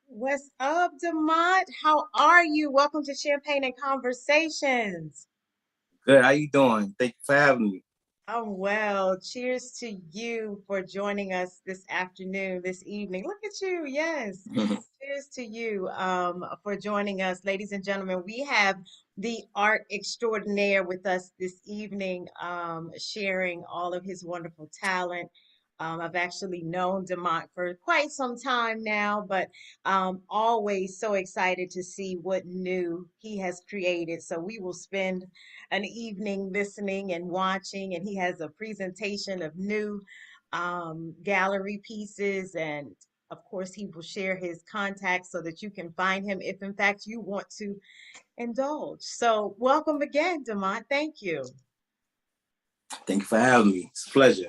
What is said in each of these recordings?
What's up, Demont? How are you? Welcome to Champagne and Conversations. Good. How you doing? Thank you for having me. Oh, well, cheers to you for joining us this afternoon, this evening. Look at you. Yes. Cheers to you for joining us. Ladies and gentlemen, we have the art extraordinaire with us this evening, sharing all of his wonderful talent. I've actually known Demont for quite some time now, but always so excited to see what new he has created. So we will spend an evening listening and watching, and he has a presentation of new gallery pieces. And of course, he will share his contacts so that you can find him if, in fact, you want to indulge. So, welcome again, Demont. Thank you. Thank you for having me. It's a pleasure.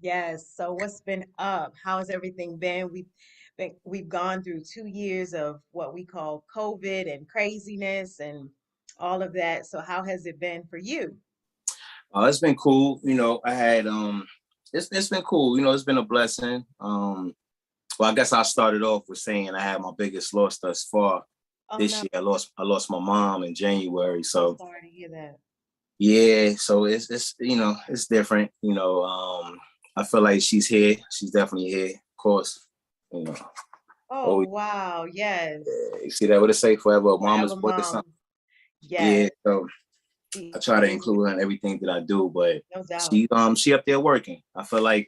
Yes. So, what's been up? How has everything been? We've gone through 2 years of what we call COVID and craziness and all of that. So, how has it been for you? It's been cool. I had it's been cool. It's been a blessing. Well, I guess I started off with saying I had my biggest loss thus far Oh this no, year. I lost my mom in January. so So sorry to hear that. yeah, so it's it's different. I feel like she's here. She's definitely here. Of course, you know. Oh Oh, wow, yes. you see that what it say forever, a mama's Forever boy or something. mom. Yeah. Yes. So I try to And include her in everything that I do, but no doubt. she up there working. I feel like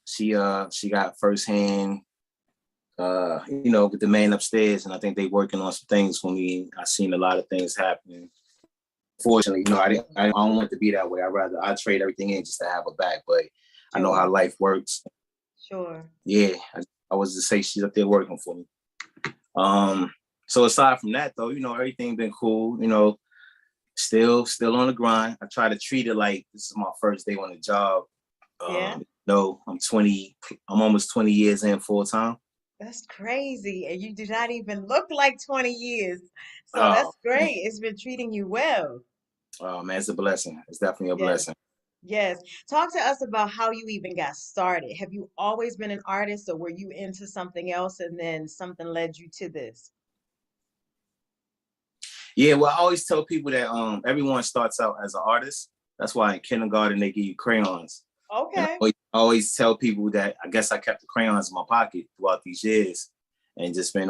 she got firsthand with the man upstairs, and I think they working on some things for me. I seen a lot of things happening. Fortunately, I don't want it to be that way. I trade everything in just to have her back, but I know how Sure, life works. sure. Yeah, I was to say she's up there working for me. Um, so aside from that though, everything been cool. Still on the grind. I try to treat it like this is my first day on the job. Yeah, No, I'm 20. I'm almost 20 years in full time. that's crazy. And you do not even look like 20 years. So Oh that's man, great. It's been treating you well. oh man, it's a blessing. It's definitely a Yes, blessing. yes. Talk to us about how you even got started. Have you always been an artist or were you into something else and then something led you to this? Yeah, well, I always tell people that everyone starts out as an artist. That's why in kindergarten they give you crayons. And Okay. I always tell people that I guess I kept the crayons in my pocket throughout these years and just been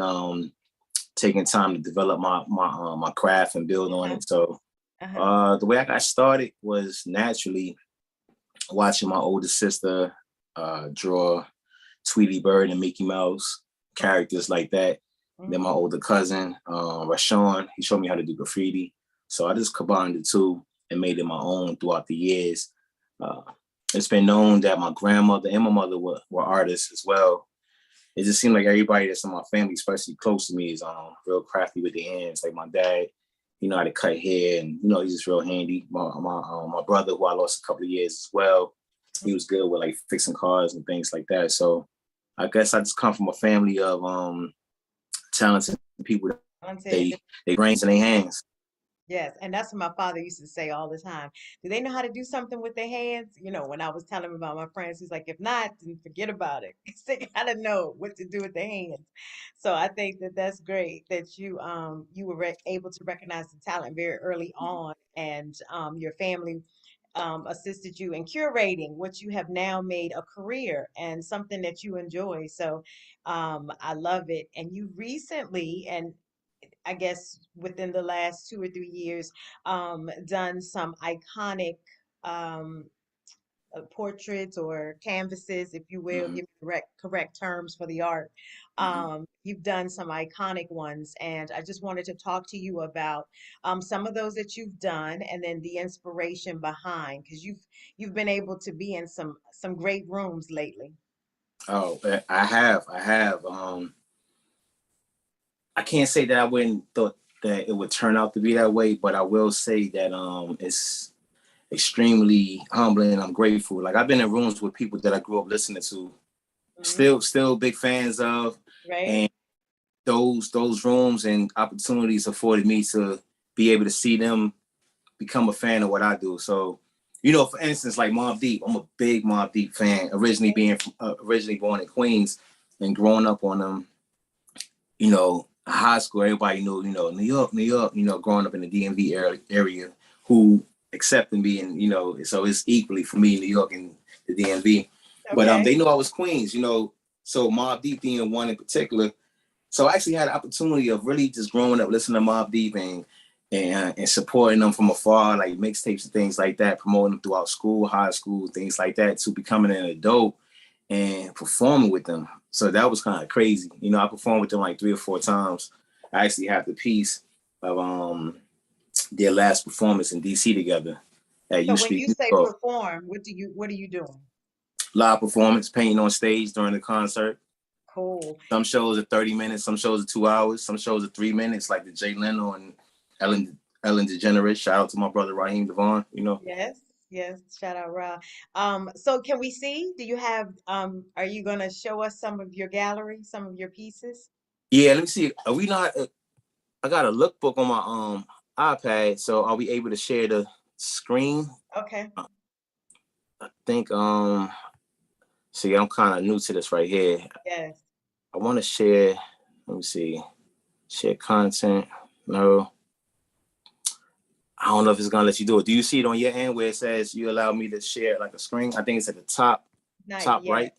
taking time to develop my craft and build on Uh-huh. it. So Uh-huh. the way I got started was naturally watching my older sister draw Tweety Bird and Mickey Mouse characters like that. Then my Mm-hmm. older cousin, Rashawn, he showed me how to do graffiti. So I just combined the two and made it my own throughout the years. Uh, it's been known that my grandmother and my mother were artists as well. It just seemed like everybody that's in my family, especially close to me, is real crafty with their hands. Like my dad, you know how to cut hair, and he's just real handy. My brother, who I lost a couple of years as well, he was good with like fixing cars and things like that. So I guess I just come from a family of talented people that Talented. they brains in their hands. Yes, and that's what my father used to say all the time. Do they know how to do something with their hands? You know, when I was telling him about my friends, he's like, if not, then forget about it. 'Cause they gotta know what to do with their hands. So I think that that's great that you were able to recognize the talent very early on, and your family assisted you in curating what you have now made a career and something that you enjoy. So I love it. And you recently, and I guess within the last 2 or 3 years, done some iconic um, portraits or canvases, if you will, Mm-hmm. give me the correct terms for the art. Mm-hmm. You've done some iconic ones, and I just wanted to talk to you about some of those that you've done, and then the inspiration behind, because you've been able to be in some great rooms lately. Oh, I have. I can't say that I wouldn't thought that it would turn out to be that way, but I will say that extremely humbling. I'm grateful. Like I've been in rooms with people that I grew up listening to, Hmm. still big fans of, Right. and those rooms and opportunities afforded me to be able to see them become a fan of what I do. So, for instance, like Mobb Deep, I'm a big Mobb Deep fan. Originally born in Queens and growing up on them. High school, everybody knew, New York, New York. Growing up in the DMV area, who accepted me, and so it's equally for me, New York and the DMV. But Okay. they knew I was Queens. So Mobb Deep being one in particular. So I actually had the opportunity of really just growing up listening to Mobb Deep and supporting them from afar, like mixtapes and things like that, promoting them throughout school, high school, things like that, to becoming an adult and performing with them. So that was kind of crazy. I performed with them like 3 or 4 times. I actually have the piece of their last performance in DC together at So U when Street, you New say York. perform, what are you doing? Live performance, painting on stage during the concert. Cool. Some shows are 30 minutes, some shows are 2 hours, some shows are 3 minutes, like the Jay Leno and Ellen DeGeneres. Shout out to my brother Raheem Devon. Yes, yes. Shout out, Ra. So can we see? Do you have are you gonna show us some of your gallery, some of your pieces? Yeah, let me see. Are we not? I got a lookbook on my iPad, so are we able to share the screen? Okay. I think see, I'm kind of new to this right here. Yes. I want to share. Let me see. Share content. No. I don't know if it's gonna let you do it. Do you see it on your end where it says you allow me to share like a screen? I think it's at the Not top right. yet.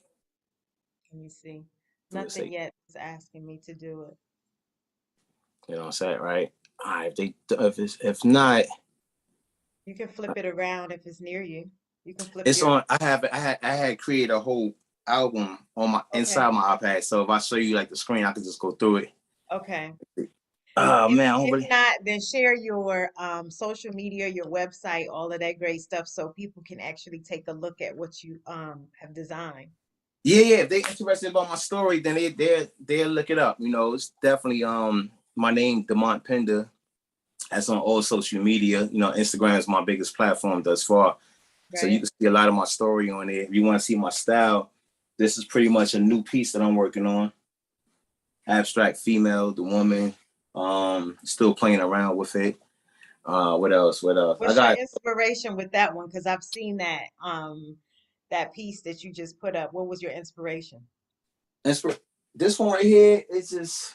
Let me see. Do it Nothing say, yet is asking me to do it. I'm saying, right? All right, if not, You can flip it around if it's near you. You can flip it's your, on. I had created a whole album on my okay, inside my iPad. So if I show you like the screen, I can just go through it. okay. Oh If man, I don't if really. not, then share your social media, your website, all of that great stuff so people can actually take a look at what you have designed. Yeah. If they interested about my story, then they'll look it up. It's definitely my name, Demont Pinder. That's on all social media. Instagram is my biggest platform thus far. So you Right? can see a lot of my story on there. If you want to see my style, this is pretty much a new piece that I'm working on. Abstract female, the woman. Still playing around with it. What else? What else? I What's your got inspiration with that one? Because I've seen that piece that you just put up. What was your inspiration? this one right here. It's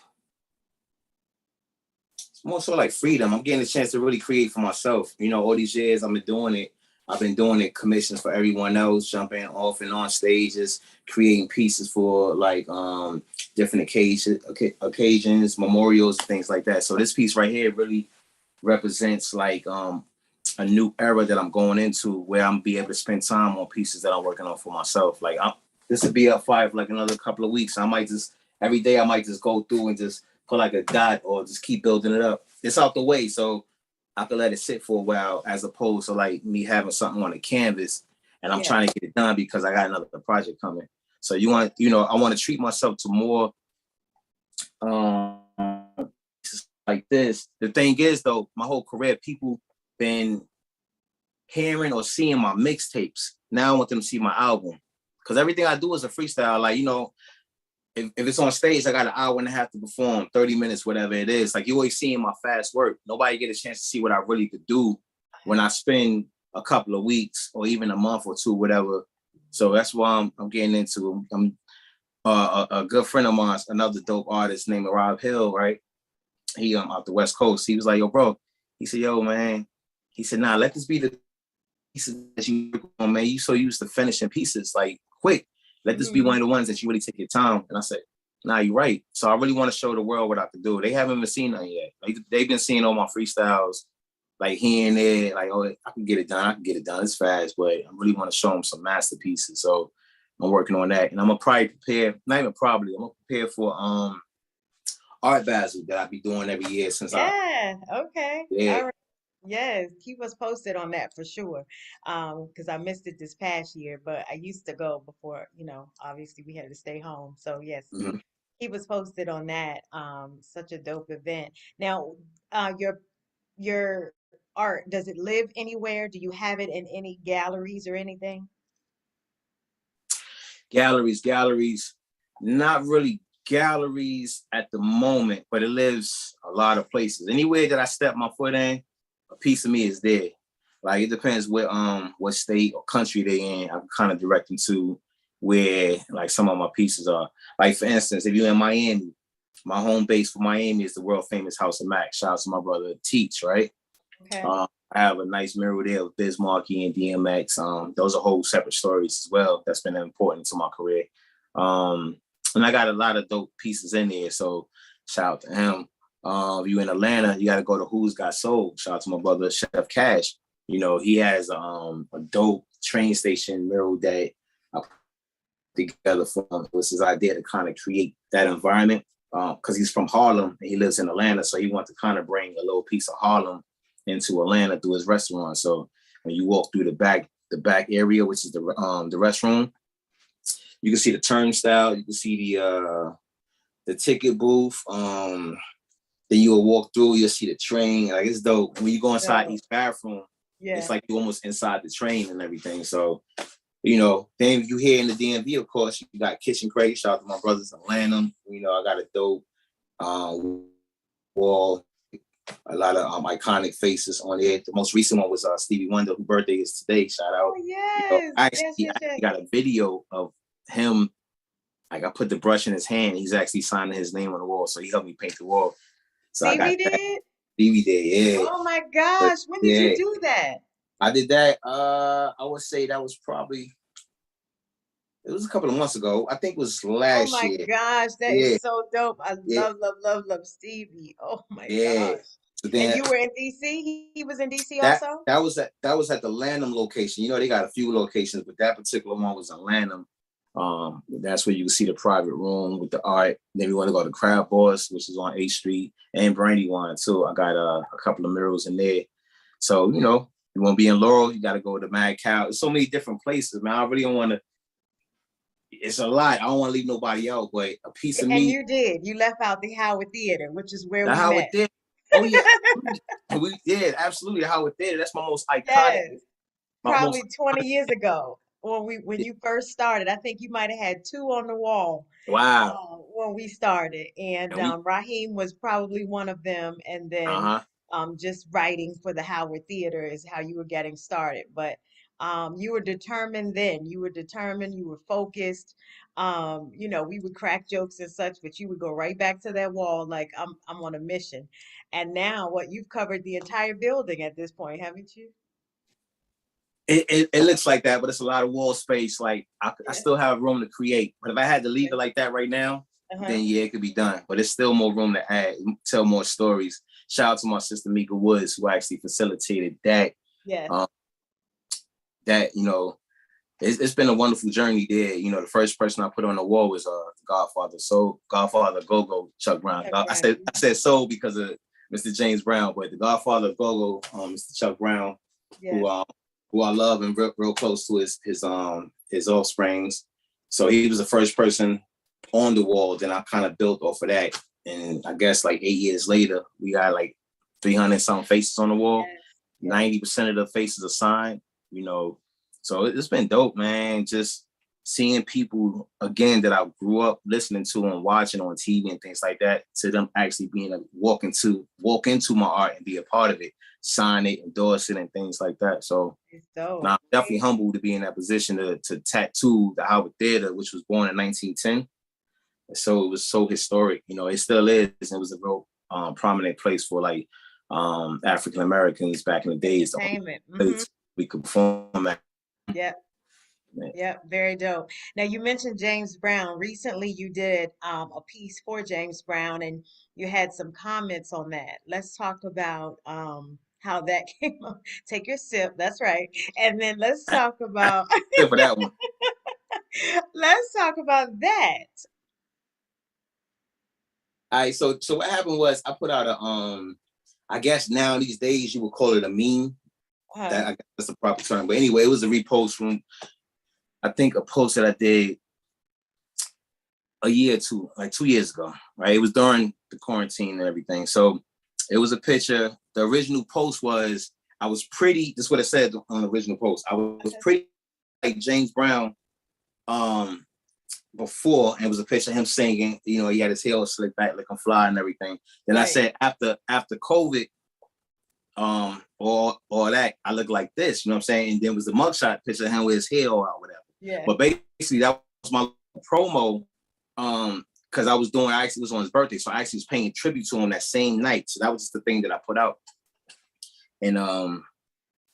more so like freedom. I'm getting a chance to really create for myself. All these years I've been doing it. I've been doing it commissions for everyone else, jumping off and on stages, creating pieces for like different occasions, memorials, things like that. So this piece right here really represents like a new era that I'm going into, where I'm be able to spend time on pieces that I'm working on for myself. Like this will be up for like another couple of weeks. I might just every day I might just go through and just put like a dot or just keep building it up. It's out the way, so I can let it sit for a while, as opposed to like me having something on a canvas and I'm Yeah, trying to get it done because I got another project coming. So yeah, I want to treat myself to more um like this. The thing is though, my whole career, people been hearing or seeing my mixtapes. Now I want them to see my album. Because everything I do is a freestyle. Like, if it's on stage, I got an hour and a half to perform, 30 minutes, whatever it is. Like, you always seeing my fast work. Nobody get a chance to see what I really could do when I spend a couple of weeks or even a month or two, whatever. So that's why I'm getting into. I'm a good friend of mine, another dope artist named Rob Hill, right? He out the West Coast. He was like, yo, bro. He said, yo, man. He said, nah, let this be the pieces that you work on, man. You so used to finishing pieces like quick. Let this be one hmm of the ones that you really take your time. And I said, nah, you're right. So I really want to show the world what I can do. They haven't even seen that yet. Like, they've been seeing all my freestyles, like here and there, like, oh, I can get it done. I can get it done. It's fast, but I really want to show them some masterpieces. So I'm working on that. And I'm gonna probably prepare, not even probably, I'm gonna prepare for Art Basel that I be doing every year since I Yeah. Okay. yeah. All right. Yes, keep us posted on that for sure. Because I missed it this past year, but I used to go before, obviously we had to stay home. So yes, Mm-hmm. keep us posted on that. Such a dope event. Now, your art, does it live anywhere? Do you have it in any galleries or anything? Galleries, not really galleries at the moment, but it lives a lot of places. Anywhere that I step my foot in, a piece of me is there. Like it depends what state or country they in. I'm kind of directing to where like some of my pieces are. Like for instance, if you're in Miami, my home base for Miami is the world famous House of Mac. Shout out to my brother Teach, right? Okay. I have a nice mural there with Biz Markie and DMX. Those are whole separate stories as well. That's been important to my career. And I got a lot of dope pieces in there. So shout out to him. If you in Atlanta, you got to go to Who's Got Soul. Shout out to my brother Chef Cash. You know, he has a dope train station mural that I put together for him. It was his idea to kind of create that environment because he's from Harlem and he lives in Atlanta. So he wanted to kind of bring a little piece of Harlem into Atlanta through his restaurant. So when you walk through the back area, which is the restroom, you can see the turnstile, you can see the ticket booth. Then you will walk through, you'll see the train. Like it's dope. When you go inside each bathroom, it's like you're almost inside the train and everything. So, you know, then you here in the DMV, of course, you got Kitchen Crate. Shout out to my brothers in Atlanta. You know, I got a dope wall. A lot of iconic faces on there. The most recent one was Stevie Wonder, whose birthday is today. Shout out. Oh, You know, yes. I Yes, yes, yes. got a video of him. Like I put the brush in his hand. He's actually signing his name on the wall. So he helped me paint the wall. So I got Stevie that. did? Stevie did, yeah. Oh my But gosh. When did you yeah, do that? I did that. I would say that was probably, it was a couple of months ago. I think it was Oh last my year. gosh. That Yeah, is so dope. I yeah, love, love, love, love Stevie. Oh my yeah. gosh. So And then you were in DC? He was in DC that also? that was at the Lanham location. You know, they got a few locations, but that particular one was in Lanham. That's where you can see the private room with the art. Then we want to go to Crab Boss, which is on 8th Street, and Brandywine too. I got a couple of murals in there. So, you know, you want to be in Laurel, you got to go to Mad Cow. There's so many different places, man. I really don't want to, it's a lot. I don't want to leave nobody out, but a piece of And me, you did. You left out the Howard Theater, which is where the we Howard met. Theater. Oh, yeah. We did. Absolutely. The Howard Theater. That's my most iconic, Yes. my most Probably 20 iconic. years ago when you first started. I think you might have had two on the wall Wow. when we started, and And we, Raheem was probably one of them, and then uh-huh. just writing for the Howard Theater is how you were getting started. But you were determined then. You were determined. You were focused. You know, we would crack jokes and such, but you would go right back to that wall like I'm on a mission. And now, what you've covered the entire building at this point, haven't you? It looks like that, but it's a lot of wall space. Like I Yeah. still have room to create, but if I had to leave Okay. it like that right now, Uh-huh. then yeah, it could be done. But it's still more room to add, tell more stories. Shout out to my sister Mika Woods, who actually facilitated that. Yes. Um, that you know, it's been a wonderful journey there. You know, the first person I put on the wall was Godfather, so Godfather Go-Go Chuck Brown. Chuck I said Brown. soul because of Mr. James Brown, but the Godfather Go-Go, Mr. Chuck Brown, Yes. who who I love and real close to his offsprings. So he was the first person on the wall. Then I kind of built off of that, and I guess like 8 years later, we got like 300 some faces on the wall. Yes. Yes. 90% of the faces are signed. You know, so it's been dope, man. Just seeing people again that I grew up listening to and watching on TV and things like that, to them actually being able to walk into my art and be a part of it, sign it, endorse it, and things like that. So It's dope. now I'm definitely humbled to be in that position to tattoo the Howard Theater, which was born in 1910. So it was so historic. You know, it still is. It was a real prominent place for like African Americans back in the days. The only Entertainment. place we could perform at. Yep. Yep. Very dope. Now you mentioned James Brown. Recently you did a piece for James Brown and you had some comments on that. Let's talk about how that came up. Take your sip. That's right. And then let's talk about For that one. let's talk about that. All right, so what happened was I put out a I guess now these days you would call it a meme. Uh, That I guess that's the proper term. But anyway, it was a repost from I think a post that I did a year or two, like 2 years ago, right? It was during the quarantine and everything. So it was a picture. The original post was I was pretty. This is what it said on the original post. I was pretty like James Brown before, and it was a picture of him singing. You know, he had his hair slicked back, looking fly and everything. Then I said after COVID, all that, I look like this. You know what I'm saying? And then was the mugshot picture of him with his hair all out, whatever. Yeah. But basically, that was my promo. Because I actually was on his birthday, so I actually was paying tribute to him that same night. So that was just the thing that I put out. And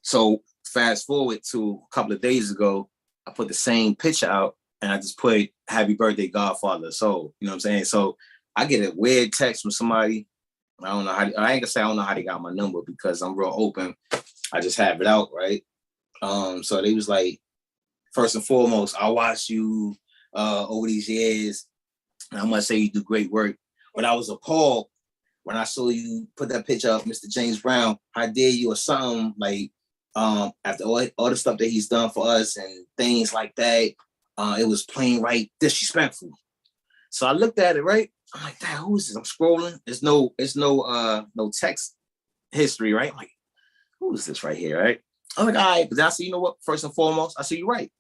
so fast forward to a couple of days ago, I put the same picture out, and I just put "Happy Birthday, Godfather." So you know what I'm saying. So I get a weird text from somebody. I don't know how. I ain't gonna say I don't know how they got my number because I'm real open. I just have it out, right? So they was like, first and foremost, I watched you over these years, and I must say you do great work. But I was appalled when I saw you put that picture up, Mr. James Brown. How dare you or something like after all the stuff that he's done for us and things like that. It was plain right disrespectful. So I looked at it, right? I'm like, damn, who is this? I'm scrolling. It's no text history, right? I'm like, who is this right here, right? I'm like, all right, but I said, you know what? First and foremost, I said, you're right.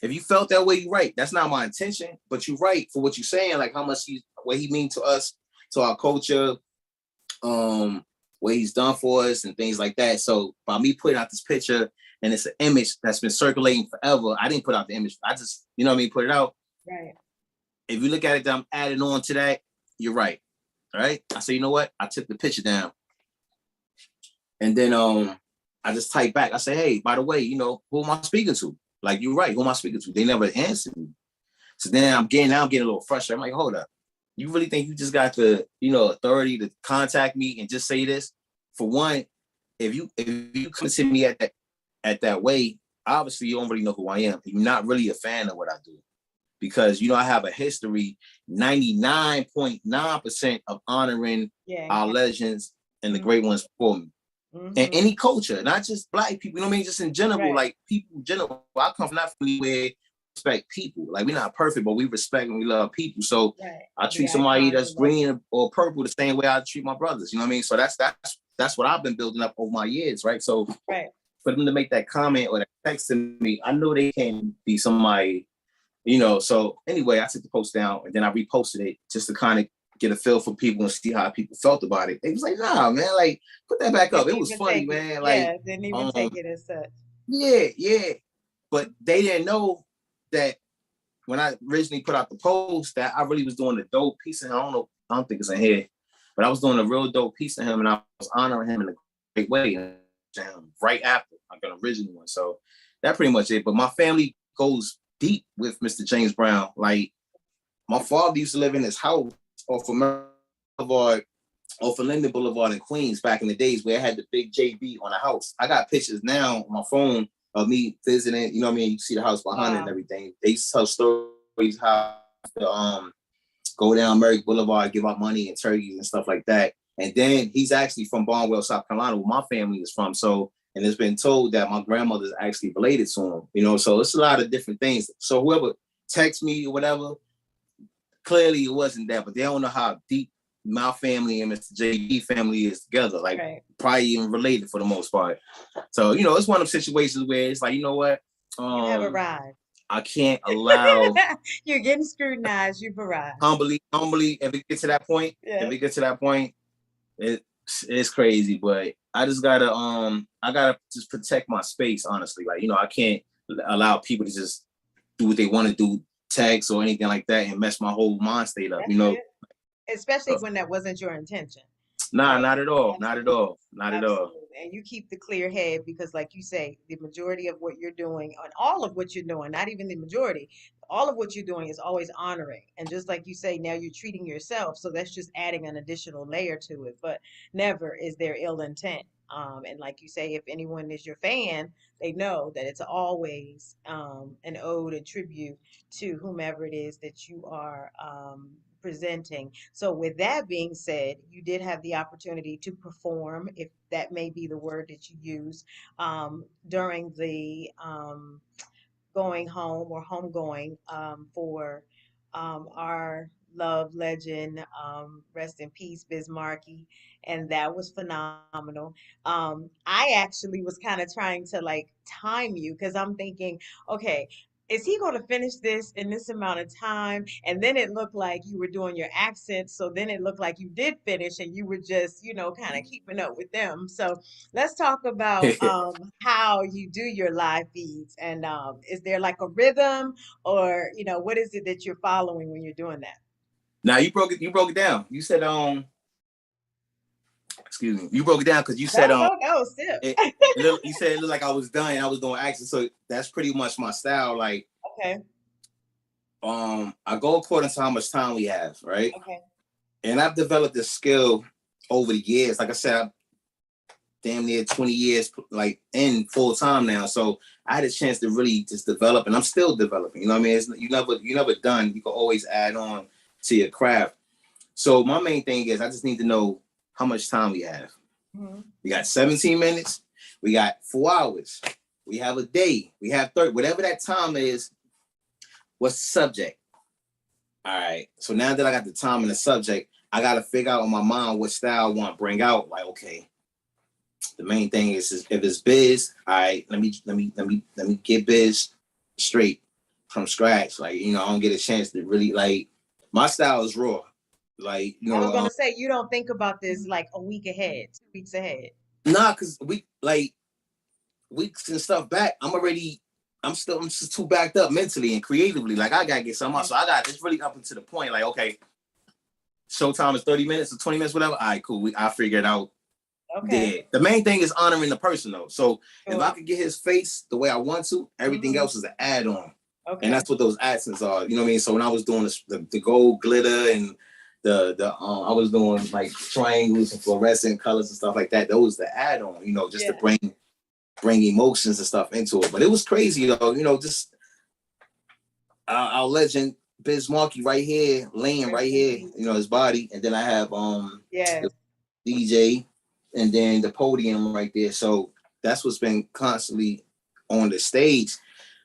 If you felt that way, you're right. That's not my intention, but you're right for what you're saying, like how much what he mean to us, to our culture, what he's done for us and things like that. So by me putting out this picture, and it's an image that's been circulating forever. I didn't put out the image. I just, you know what I mean, put it out. Right. If you look at it, that I'm adding on to that, you're right. All right. I said, you know what? I took the picture down. And then I just typed back. I said, hey, by the way, you know, who am I speaking to? Like, you're right. Who am I speaking to? They never answered me. So then I'm getting a little frustrated. I'm like, hold up. You really think you just got the, you know, authority to contact me and just say this? For one, if you come to me at that way, obviously you don't really know who I am. You're not really a fan of what I do. Because, you know, I have a history, 99.9% of honoring our legends and the great ones before me. Mm-hmm. And any culture, not just Black people, you know what I mean? Just in general, like people in general. I come from that family where we respect people. Like, we're not perfect, but we respect and we love people. So I treat somebody that's green or purple the same way I treat my brothers. You know what I mean? So that's what I've been building up over my years, right? So for them to make that comment or that text to me, I know they can be somebody, you know. So anyway, I took the post down and then I reposted it just to kind of get a feel for people and see how people felt about it. They was like, nah, man, like, put that back up. It was funny, man. Like, didn't even take it as such. Yeah. But they didn't know that when I originally put out the post that I really was doing a dope piece of him. I don't think it's in here, but I was doing a real dope piece of him and I was honoring him in a great way. Right after, like an original one. So that pretty much it. But my family goes deep with Mr. James Brown. Like, my father used to live in his house off of Linden Boulevard in Queens back in the days where I had the big JB on the house. I got pictures now on my phone of me visiting, you know what I mean? You see the house behind it and everything. They used to tell stories how to go down Merrick Boulevard, give out money and turkeys and stuff like that. And then he's actually from Barnwell, South Carolina, where my family is from. So, and it's been told that my grandmother is actually related to him, you know, so it's a lot of different things. So whoever texts me or whatever, clearly it wasn't that, but they don't know how deep my family and Mr. JB family is together, like probably even related for the most part. So, you know, it's one of those situations where it's like, you know what? You have arrived. I can't allow. You're getting scrutinized. You've arrived. Humbly, if it gets to that point, it's crazy. But I just gotta, I gotta just protect my space, honestly. Like, you know, I can't allow people to just do what they want to do, text or anything like that, and mess my whole mind state up. That's, you know, especially when that wasn't your intention. Nah, not at all. Not at all. Not at all. And you keep the clear head because, like you say, the majority of what you're doing, and all of what you're doing, not even the majority, all of what you're doing is always honoring. And just like you say, now you're treating yourself. So that's just adding an additional layer to it. But never is there ill intent. And like you say, if anyone is your fan, they know that it's always an ode and tribute to whomever it is that you are presenting. So, with that being said, you did have the opportunity to perform, if that may be the word that you use, during the going home or homegoing for our love legend, rest in peace, Biz Markie, and that was phenomenal. I actually was kind of trying to like time you because I'm thinking, okay, is he going to finish this in this amount of time? And then it looked like you were doing your accents, so then it looked like you did finish and you were just, kind of keeping up with them. So let's talk about how you do your live feeds, and is there like a rhythm, or what is it that you're following when you're doing that? Now you broke it down. You said excuse me. You broke it down because you said No, no, no, sip. you said it looked like I was done. I was doing accents, so that's pretty much my style. Like Okay, I go according to how much time we have, right? okay. And I've developed this skill over the years. Like I said, I'm damn near 20 years like in full time now. So I had a chance to really just develop, and I'm still developing. You know what I mean? You never done. You can always add on to your craft. So my main thing is I just need to know how much time we have. Mhm. We got 17 minutes. We got 4 hours. We have a day. We have 30, whatever that time is. What's the subject? All right. So now that I got the time and the subject, I got to figure out in my mind what style I want to bring out. Like, okay, the main thing is if it's biz, all right, let me get biz straight from scratch. Like, I don't get a chance to really like my style is raw. Like, I was gonna say you don't think about this like a week ahead, 2 weeks ahead. nah, cause we like weeks and stuff back. I'm just too backed up mentally and creatively. Like I gotta get something out. Okay. So I got it's really up until the point. Like, okay, showtime is 30 minutes or 20 minutes, whatever. All right, cool. I figured out Okay. there. The main thing is honoring the person though. So if I Sure. could get his face the way I want to, everything Hmm. else is an add-on. And Okay. that's what those accents are. You know what I mean? So when I was doing the gold glitter and the I was doing like triangles and fluorescent colors and stuff like that. Those the add-on, just to Yeah. bring emotions and stuff into it. But it was crazy though, just our legend Biz Markie right here, laying Rest right in here, peace. his body. And then I have the Yes. DJ and then the podium right there. So that's what's been constantly on the stage.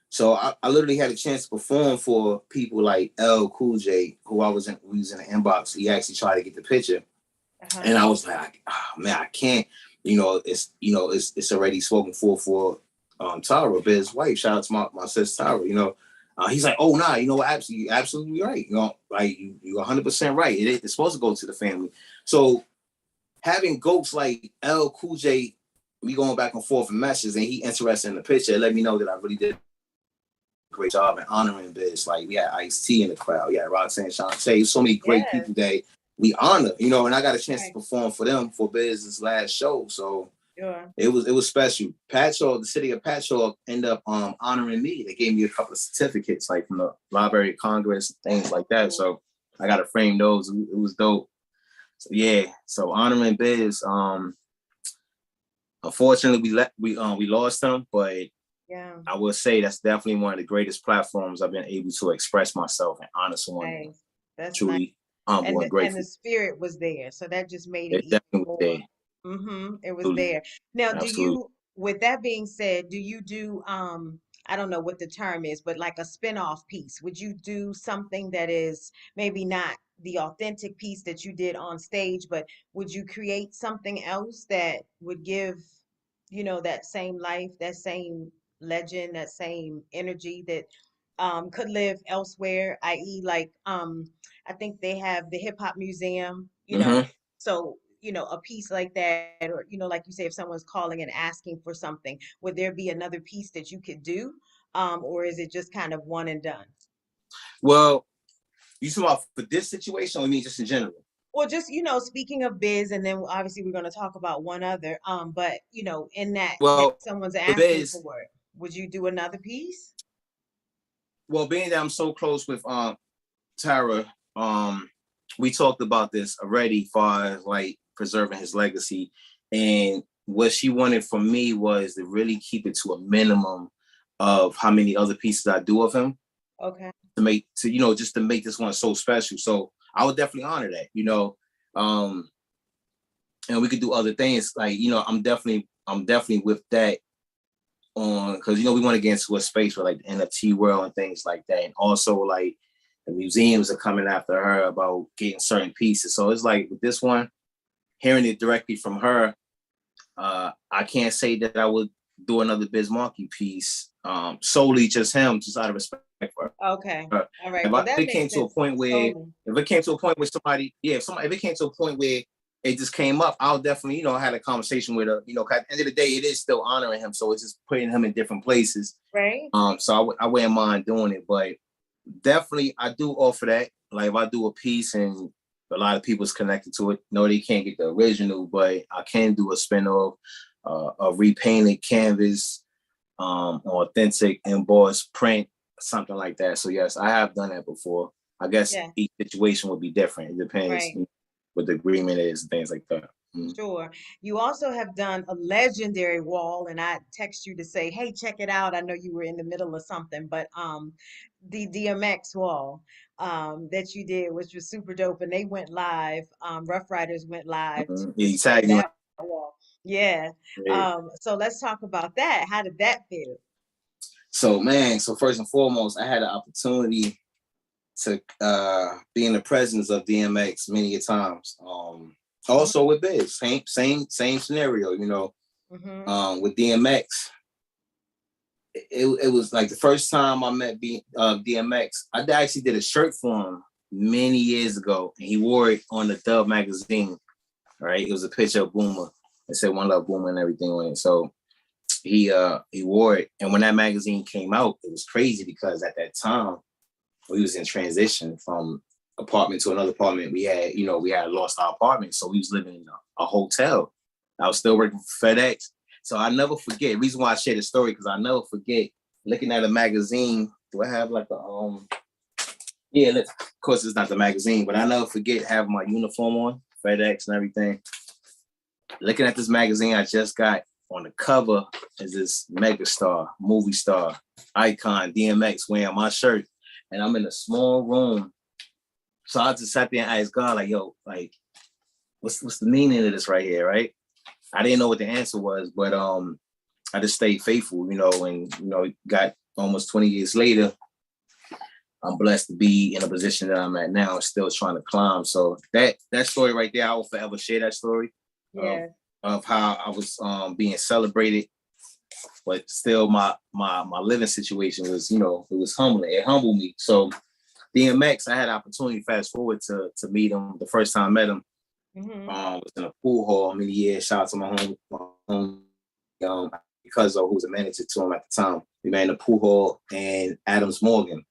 So I literally had a chance to perform for people like L Cool J, who we was in the inbox. He actually tried to get the picture. Uh-huh. And I was like, oh, man, I can't. It's already spoken for Tara, Biz's wife. Shout out to my sister Tara. He's like, oh nah, absolutely right. Like you're 100% right. It's supposed to go to the family. So having goats like L Cool J, we going back and forth in messages, and he interested in the picture. It let me know that I really did a great job in honoring Biz. Like we had Ice-T in the crowd, we had Roxanne Shante, so many great Yes. people that we honor, and I got a chance to Right. perform for them for Biz's last show. So Sure. it was special. Patchogue, the city of Patchogue, ended up honoring me. They gave me a couple of certificates, like from the Library of Congress, things like that. So I got to frame those. It was dope. So yeah, so honoring Biz. Unfortunately, we lost him, but Yeah. I will say that's definitely one of the greatest platforms I've been able to express myself and honor someone Nice. That's nice. truly humble And and the grateful. spirit was there, so that just made it It even definitely was there. more. It was Absolutely, there. Now, absolutely. with that being said, do you do I don't know what the term is, but like a spin-off piece? Would you do something that is maybe not the authentic piece that you did on stage, but would you create something else that would give, that same life, that same legend, that same energy that could live elsewhere, i.e., like I think they have the Hip Hop Museum, Mm-hmm. so a piece like that, or like you say, if someone's calling and asking for something, would there be another piece that you could do, or is it just kind of one and done? Well, you talking about for this situation, or you mean just in general? Well, just speaking of biz, and then obviously we're going to talk about one other, but in that, if Well, someone's the asking Biz. for it, would you do another piece? Well, being that I'm so close with Tara, we talked about this already, far as like preserving his legacy, and what she wanted from me was to really keep it to a minimum of how many other pieces I do of him Okay. just to make this one so special. So I would definitely honor that. Um, and we could do other things like I'm definitely with that on because we want to get into a space where like the NFT world and things like that, and also like the museums are coming after her about getting certain pieces. So it's like with this one, hearing it directly from her, I can't say that I would do another Biz Markie piece solely just him, just out of respect for her. Okay. All right. Well, If that it came makes to a sense. point where, Totally. if it came to a point where somebody, yeah, if it came to a point where it just came up, I'll definitely, have a conversation with her, 'cause at the end of the day, it is still honoring him. So it's just putting him in different places. Right. So I wouldn't mind doing it, but definitely I do offer that. Like if I do a piece and a lot of people's connected to it, no, they can't get the original, but I can do a spin-off, a repainted canvas, authentic embossed print, something like that. So yes, I have done that before. I guess Yeah. each situation would be different. It depends Right. what the agreement is and things like that. Sure. You also have done a legendary wall, and I text you to say, "Hey, check it out." I know you were in the middle of something, but the DMX wall that you did, which was super dope, and they went live. Rough Riders went live to Yeah, you display tagged me on that wall. Yeah. it. So let's talk about that. How did that feel? So man, so first and foremost, I had an opportunity to be in the presence of DMX many a times. Also Hmm. with Biz, same scenario, Hmm. with DMX. It was like the first time I met DMX. I actually did a shirt for him many years ago, and he wore it on the Dub magazine. Right, it was a picture of Boomer. It said "One Love Boomer" and everything on it. So he wore it, and when that magazine came out, it was crazy because at that time we was in transition from apartment to another apartment. We had lost our apartment, so we was living in a hotel. I was still working for FedEx, so I never forget. The reason why I share the story because I never forget looking at a magazine. Do I have like a Yeah, of course it's not the magazine, but I never forget having my uniform on, FedEx and everything. Looking at this magazine I just got, on the cover is this megastar, movie star, icon, DMX wearing my shirt. And I'm in a small room. So I just sat there and asked God, like, yo, like, what's the meaning of this right here, right? I didn't know what the answer was, but I just stayed faithful, and got almost 20 years later. I'm blessed to be in a position that I'm at now and still trying to climb. So that story right there, I will forever share that story of Yeah. how I was being celebrated, but still my living situation was, it was humbling. It humbled me. So DMX, I had an opportunity fast forward to meet him. The first time I met him, Hmm. was in a pool hall many years. Shout out to my home because of who was a manager to him at the time. We met in the pool hall and Adams Morgan.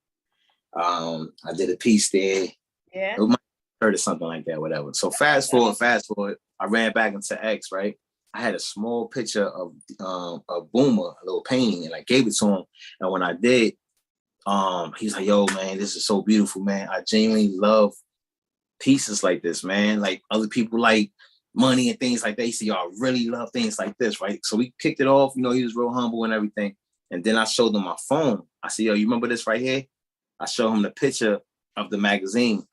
I did a piece there. Yeah. It might have heard or something like that, whatever. So fast forward, I ran back into X, right? I had a small picture of Boomer, a little painting, and I gave it to him. And when I did, he's like, yo, man, this is so beautiful, man. I genuinely love pieces like this, man. Like other people like money and things like that. He said, yo, I really love things like this, right? So we kicked it off, he was real humble and everything. And then I showed him my phone. I said, yo, you remember this right here? I showed him the picture of the magazine.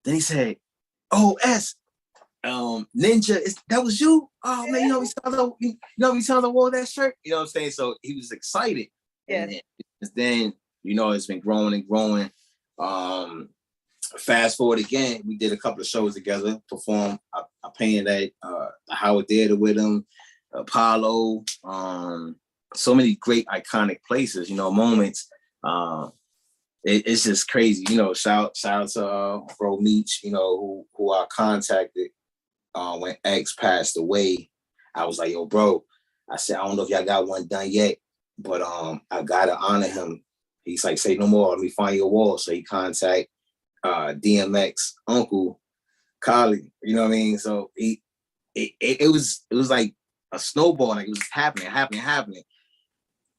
Then he said, "Oh, Ninja, that was you? Oh man, Yeah. we saw the wore that shirt. You know what I'm saying?" So he was excited, and Yes. then it's been growing and growing. Fast forward again, we did a couple of shows together. Performed. I painted at the Howard Theater with him, Apollo. So many great iconic places. Moments. It's just crazy, shout out to Bro Meech, who I contacted when X passed away. I was like, yo, bro, I said, I don't know if y'all got one done yet, but I gotta honor him. He's like, say no more, let me find your wall. So he contact DMX uncle, Collie, you know what I mean? So it was like a snowball, like it was happening.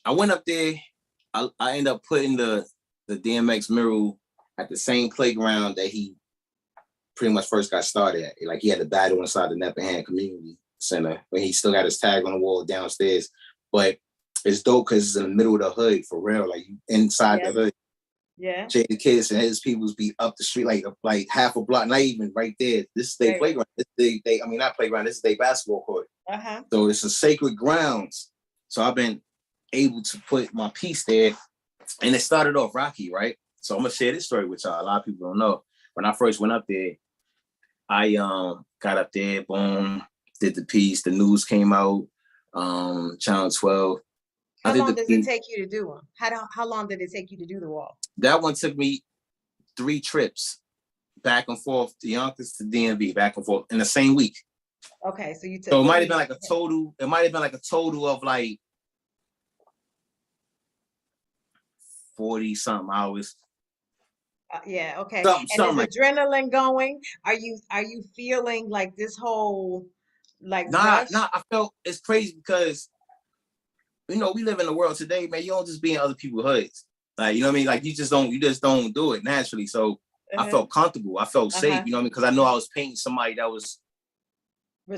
I went up there, I ended up putting the DMX mural at the same playground that he pretty much first got started at. Like he had the battle inside the Nepperhan Community Center, but he still got his tag on the wall downstairs. But it's dope because it's in the middle of the hood for real. Like inside the hood. Yeah. Jada Kids and his peoples be up the street like half a block, not even right there. This is their playground. This is not playground, this is their basketball court. Uh-huh. So it's a sacred grounds. So I've been able to put my piece there. And it started off rocky, right? So I'm gonna share this story with y'all. A lot of people don't know. When I first went up there, I got up there, boom, did the piece. The news came out, Channel 12. I How did long the does it piece. take you to do them? How long did it take you to do the wall? That one took me 3 trips back and forth to Yonkers to DMV, back and forth in the same week. Okay, so you So took it might have 3. been like a total. It might have been like a total of like 40 something hours. Yeah, okay. And is Something like. adrenaline going? Are you feeling like this whole like Nah. rush? I felt it's crazy because we live in the world today, man. You don't just be in other people's hoods. Like, you know what I mean? Like, you just don't do it naturally. So I Uh-huh. felt comfortable. I felt safe, Uh-huh. you know what I mean? Because I know I was painting somebody that was,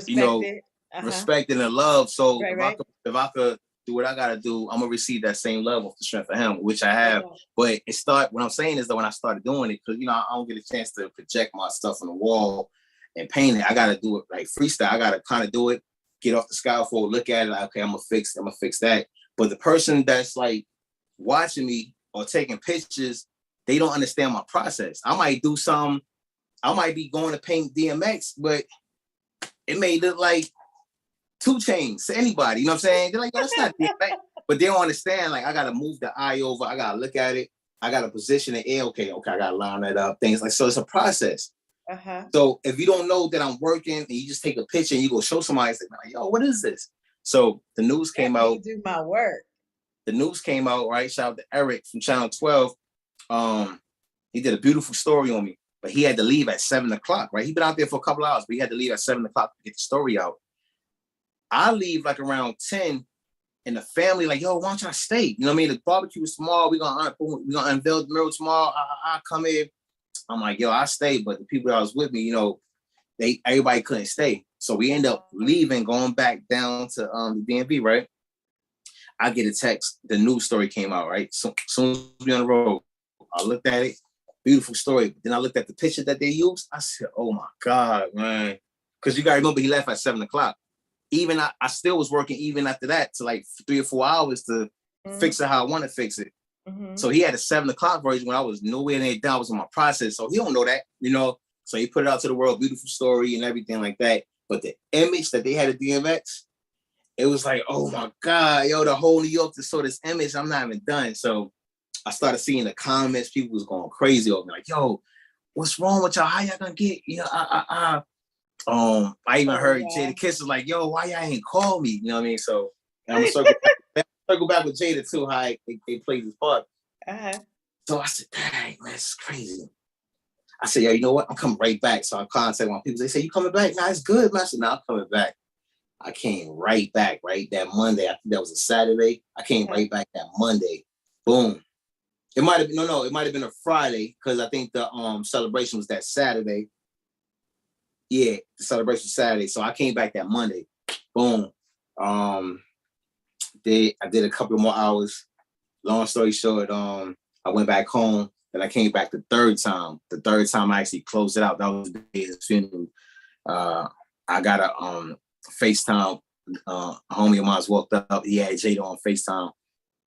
you know, Respected. Uh-huh. respected and loved. So Right, right. if I could do what I gotta do, I'm gonna receive that same love of the strength of him, which I No have. doubt. But what I'm saying is that when I started doing it, because I don't get a chance to project my stuff on the wall and paint it. I gotta do it like freestyle. I gotta kind of do it, get off the scaffold, look at it, like, okay, I'm gonna fix that. But the person that's like watching me or taking pictures, they don't understand my process. I might do some, I might be going to paint DMX, but it may look like 2 Chains to anybody. You know what I'm saying? They're like, oh, that's not DMX. But they don't understand, like, I gotta move the eye over, I gotta look at it, I gotta position it in, okay, I gotta line that up, things like so. It's a process. Uh-huh. So if you don't know that I'm working and you just take a picture and you go show somebody, it's like, yo, what is this? So the news Let came me out. do my work. The news came out, right? Shout out to Eric from Channel 12. He did a beautiful story on me, but he had to leave at 7:00, right? He'd been out there for a couple hours, but he had to leave at 7:00 to get the story out. I leave like around 10, and the family like, yo, why don't y'all stay? You know what I mean? The barbecue is tomorrow. We're gonna unveil the mural tomorrow. I come in. I'm like, yo, I stay, but the people that was with me, everybody couldn't stay. So we end up leaving, going back down to the DMV, right? I get a text. The news story came out, right? So soon as we on the road, I looked at it. Beautiful story. Then I looked at the picture that they used. I said, oh my God, man. Because you got to remember, he left at 7:00. Even I still was working even after that to like 3 or 4 hours to fix it how I want to fix it. Mm-hmm. So he had a 7:00 version when I was nowhere near down. I was in my process. So he don't know that, So he put it out to the world, beautiful story and everything like that. But the image that they had at DMX, it was like, oh my God, yo, the whole New York just saw this image. I'm not even done. So I started seeing the comments. People was going crazy over me, like, yo, what's wrong with y'all? How y'all gonna get, I even heard Jada Kiss was like, yo, why y'all ain't call me? You know what I mean? So I'm gonna circle back with Jada too, how they played this part. Uh-huh. So I said, dang, man, it's crazy. I said, yo, you know what? I'm coming right back. So I contacted my people. They say, you coming back? Nah, it's good, man. I said, nah, I'm coming back. I came right back, right? That Monday. I think that was a Saturday. I came right back that Monday. Boom. It might have been, no, it might have been a Friday, because I think the celebration was that Saturday. Yeah, the celebration was Saturday. So I came back that Monday. Boom. I did a couple more hours. Long story short, I went back home. Then I came back the third time. The third time I actually closed it out. That was the day of his funeral. I got a FaceTime. A homie of mine walked up. He had Jada on FaceTime.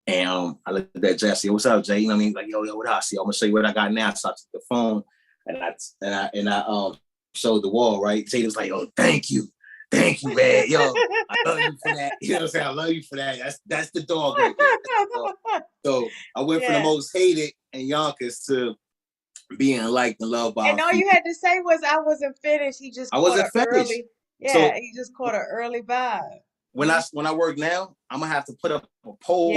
And I looked at Jay. I said, what's up, Jay? You know what I mean? Like, yo, what up? I said, I'm gonna show you what I got now. So I took the phone and I showed the wall, right? Jay was like, oh, thank you, man. Yo, I love you for that. You know what I'm saying? I love you for that. That's the dog right there. The dog. So I went from the most hated in Yonkers to being liked and loved by And a all few. you had to say was, I wasn't finished. He just I caught wasn't an finished. early, So he just caught an early vibe. when I work now, I'm gonna have to put up a poll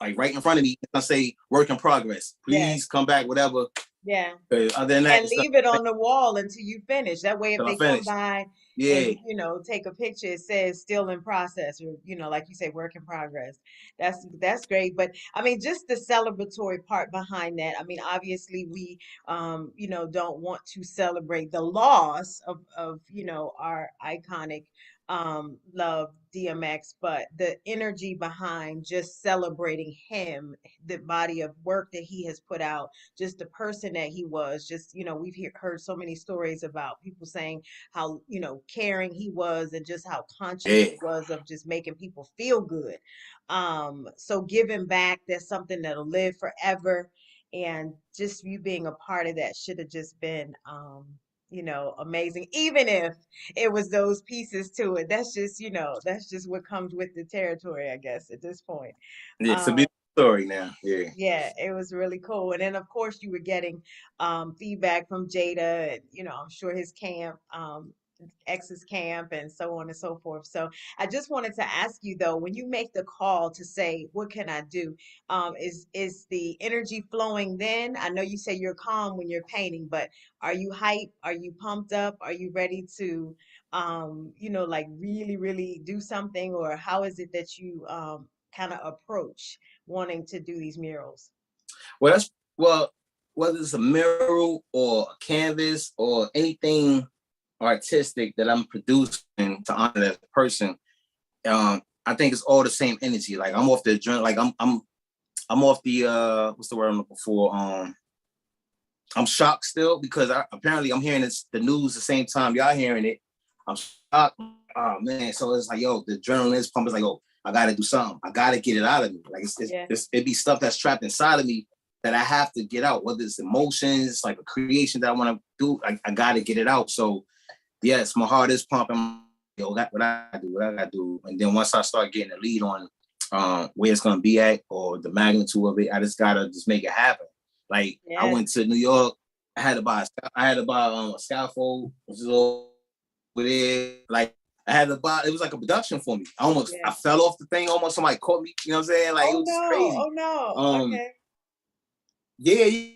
like right in front of me. I say work in progress. Please come back, whatever. Yeah. Other than that, And leave it on the wall until you finish. That way, if I they come finish. by Yeah. and take a picture, it says still in process, or like you say, work in progress. That's great. But I mean, just the celebratory part behind that. I mean, obviously we don't want to celebrate the loss of our iconic love DMX, but the energy behind just celebrating him, the body of work that he has put out, just the person that he was. Just we've heard so many stories about people saying how caring he was, and just how conscious he was of just making people feel good. So giving back, that's something that'll live forever. And just you being a part of that should have just been, amazing. Even if it was those pieces to it, that's just, that's just what comes with the territory, I guess, at this point. Yeah, it's a Um, beautiful story now. Yeah. yeah, it was really cool. And then of course you were getting feedback from Jada and I'm sure his camp, ex's camp and so on and so forth. So I just wanted to ask you though, when you make the call to say, what can I do? Is the energy flowing then? I know you say you're calm when you're painting, but are you hyped? Are you pumped up? Are you ready to like really, really do something? Or how is it that you kind of approach wanting to do these murals? Well, whether it's a mural or a canvas or anything artistic that I'm producing to honor that person, I think it's all the same energy. Like I'm off the adrenaline. Like I'm off the what's the word I'm looking for? I'm shocked still because apparently I'm hearing the news the same time y'all hearing it. I'm shocked. Oh man, so it's like, yo, the adrenaline is pumping. It's like, oh, I gotta do something. I gotta get it out of me. Like Yeah. it be stuff that's trapped inside of me that I have to get out. Whether it's emotions, like a creation that I want to do, I gotta get it out. So yes, my heart is pumping. Yo, what I gotta do. And then once I start getting a lead on where it's gonna be at or the magnitude of it, I just gotta just make it happen. Like I Yes. went to New York. I had to buy a scaffold, which is over there. Like I had to buy. It was like a production for me. I Yeah. fell off the thing. Almost somebody caught me. You know what I'm saying? Like it Oh was just no. crazy. Oh no. Um, Okay. yeah,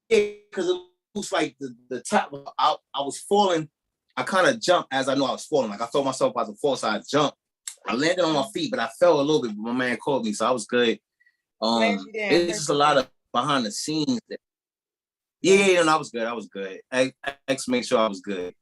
because it was like the top. I was falling. I kind of jumped as I know I was falling. Like I felt myself about to fall, so I jumped. I landed on my feet, but I fell a little bit. But my man caught me, so I was good. Glad you didn't It's hurt just a lot yourself. of behind the scenes. Yeah. Yeah, and I was good. I was good. X make sure I was good.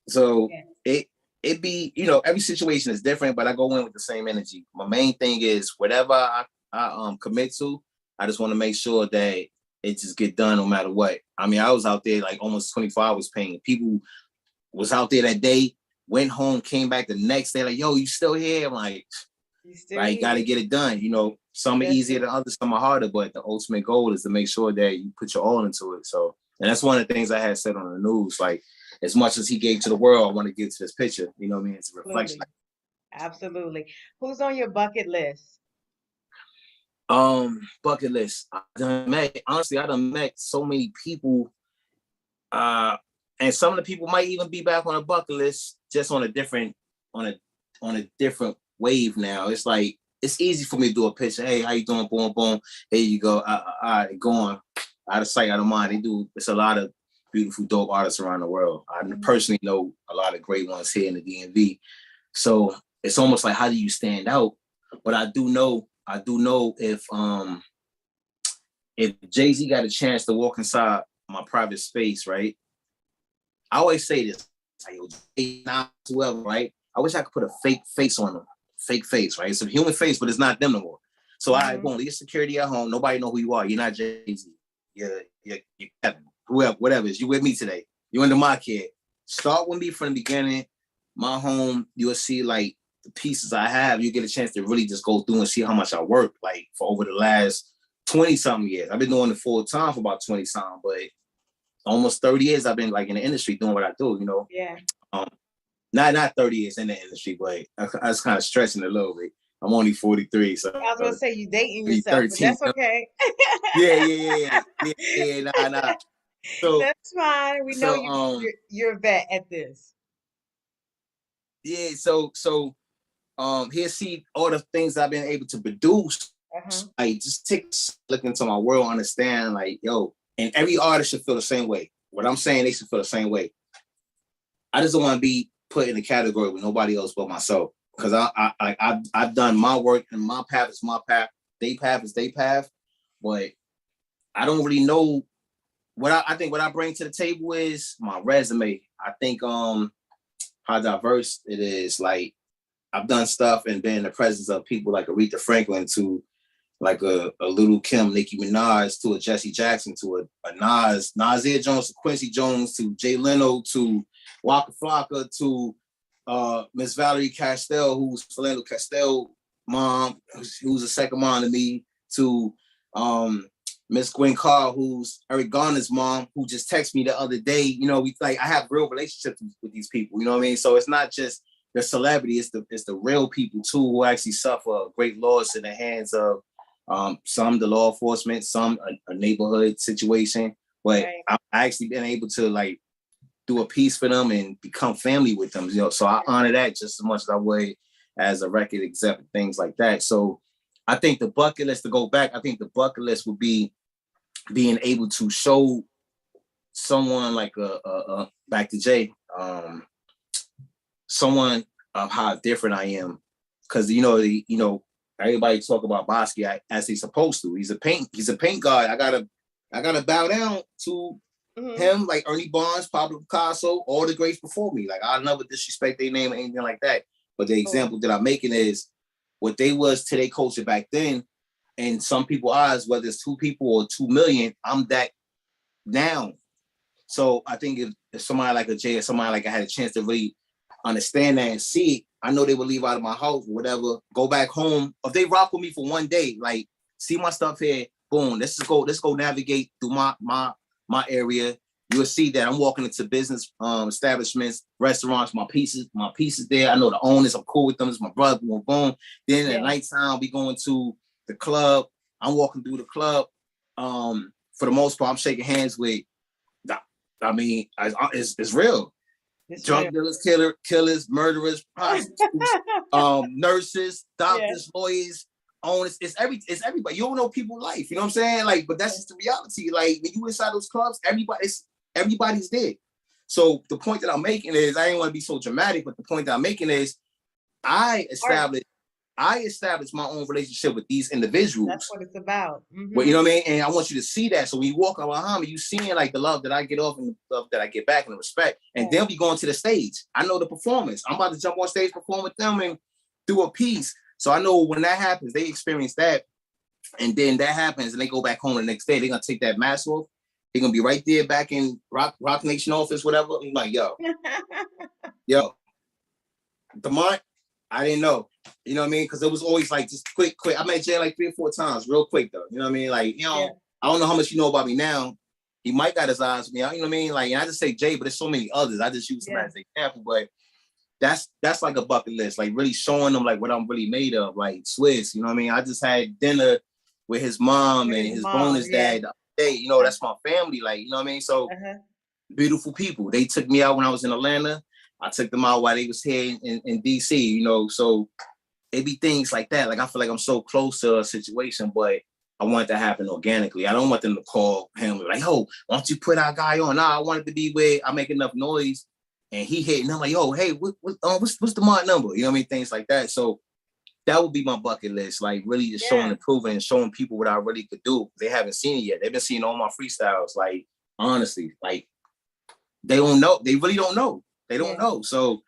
So Yeah. it be every situation is different, but I go in with the same energy. My main thing is whatever I commit to, I just want to make sure that it just get done no matter what. I mean, I was out there like almost 24 hours painting. People was out there that day, went home, came back the next day like, yo, you still here? I'm You still like, got to here. get it done. Some are That's easier it. than others, some are harder, but the ultimate goal is to make sure that you put your all into it. So, and that's one of the things I had said on the news. Like, as much as he gave to the world, I want to give to this picture. You know what I mean? It's a reflection. Absolutely. Absolutely. Who's on your bucket list? Bucket list. I done met so many people. And some of the people might even be back on a bucket list, just on a different different wave now. It's like it's easy for me to do a picture. Hey, how you doing? Boom, boom. Here you go. All right, going out of sight, out of mind. It's a lot of beautiful, dope artists around the world. I personally know a lot of great ones here in the DMV. So it's almost like, how do you stand out? But I do know if Jay-Z got a chance to walk inside my private space, right? I always say this, like, whoever, right? I wish I could put a fake face on them. Fake face, right? It's a human face, but it's not them no more. So I boom, leave security at home. Nobody know who you are. You're not Jay-Z. You're Kevin. Whoever, whatever. You with me today. You under my care. Start with me from the beginning. My home, you'll see like the pieces I have. You get a chance to really just go through and see how much I work like for over the last 20 something years. I've been doing it full time for about 20 something, but almost 30 years I've been like in the industry doing what I do. Yeah. Um, not 30 years in the industry, but I was kind of stretching a little bit. I'm only 43, so I was gonna say you dating be yourself, but 13. that's okay. Nah. So That's fine. We know so you you're a vet at this. yeah, here see all the things I've been able to produce. Uh-huh. Like just take a look into my world, understand like, yo, and every artist should feel the same way. What I'm saying, they should feel the same way. I just don't want to be put in a category with nobody else but myself. Because I've done my work and my path is my path. They path is they path. But I don't really know I think what I bring to the table is my resume. I think how diverse it is. Like I've done stuff and been in the presence of people like Aretha Franklin to like a Little Kim, Nicki Minaj to a Jesse Jackson to a Nasir Jones to Quincy Jones to Jay Leno to Waka Flocka to Miss Valerie Castell, who's Philando Castell mom, who's a second mom to me, to Miss Gwen Carr, who's Eric Garner's mom, who just texted me the other day. You know, we like I have real relationships with these people. You know what I mean? So it's not just the celebrity; it's the real people too who actually suffer a great loss in the hands of some the law enforcement, some a neighborhood situation. But Right. I actually been able to like do a piece for them and become family with them. You know, so I honor that just as much as I would as a record exec and things like that. So I think the bucket list to go back, I think the bucket list would be being able to show someone like a back to Jay, someone of how different I am. Cause everybody talk about Bosky as he's supposed to. He's a paint guy. I gotta bow down to Hmm. him, like Ernie Barnes, Pablo Picasso, all the greats before me. Like I'll never disrespect their name or anything like that. But the Cool. example that I'm making is what they was to their culture back then. And some people eyes, whether it's 2 people or 2 million, I'm that now. So I think if somebody like a Jay or somebody like I had a chance to really understand that and see it, I know they would leave out of my house or whatever, go back home. If they rock with me for one day, like see my stuff here, boom, let's go navigate through my area. You'll see that I'm walking into business establishments, restaurants, my pieces there. I know the owners, I'm cool with them. It's my brother, boom, boom. Then at Yeah. nighttime, I'll be going to the club. I'm walking through the club. For the most part, I'm shaking hands with I mean, it's real. It's real. Drug dealers, killers, murderers, prostitutes, nurses, Yeah. doctors, lawyers, owners. It's everybody. You don't know people's life. You know what I'm saying? Like, but that's just the reality. Like when you inside those clubs, everybody's there. So the point that I'm making is, I ain't want to be so dramatic, but the point that I'm making is, I Art. established I established my own relationship with these That's individuals. what it's about. Well, you Hmm. know what I mean? And I want you to see that. So when you walk around me, you seeing like the love that I get off and the love that I get back and the respect. And Yeah. then we going to the stage. I know the performance. I'm about to jump on stage, perform with them and do a piece. So I know when that happens, they experience that. And then that happens and they go back home the next day. They're going to take that mask off. They're going to be right there back in Rock Nation office, whatever. I'm like, yo, Demont, I didn't know. You know what I mean? Because it was always like just quick. I met Jay like 3 or 4 times, real quick though. You know what I mean? Like, Yeah. I don't know how much you know about me now. He might got his eyes on me. You know what I mean? Like, and I just say Jay, but there's so many others. I just use them Yeah. as an example. But that's like a bucket list, like really showing them like what I'm really made of, like Swiss. You know what I mean? I just had dinner with his mom With and his his mom. bonus Yeah. dad the other day. That's my family. Like, you know what I mean? So Uh-huh. beautiful people. They took me out when I was in Atlanta. I took them out while they was here in DC, so it be things like that. Like I feel like I'm so close to a situation, but I want it to happen organically. I don't want them to call him like, "Yo, why don't you put our guy on?" Nah, I want it to be where I make enough noise and he hit, and I'm like, "Yo, hey, what's the mod number?" You know what I mean? Things like that. So that would be my bucket list, like really just showing Yeah. and proving and showing people what I really could do. They haven't seen it yet. They've been seeing all my freestyles. Like honestly, like they don't know. They really don't know. They don't Yeah. know. So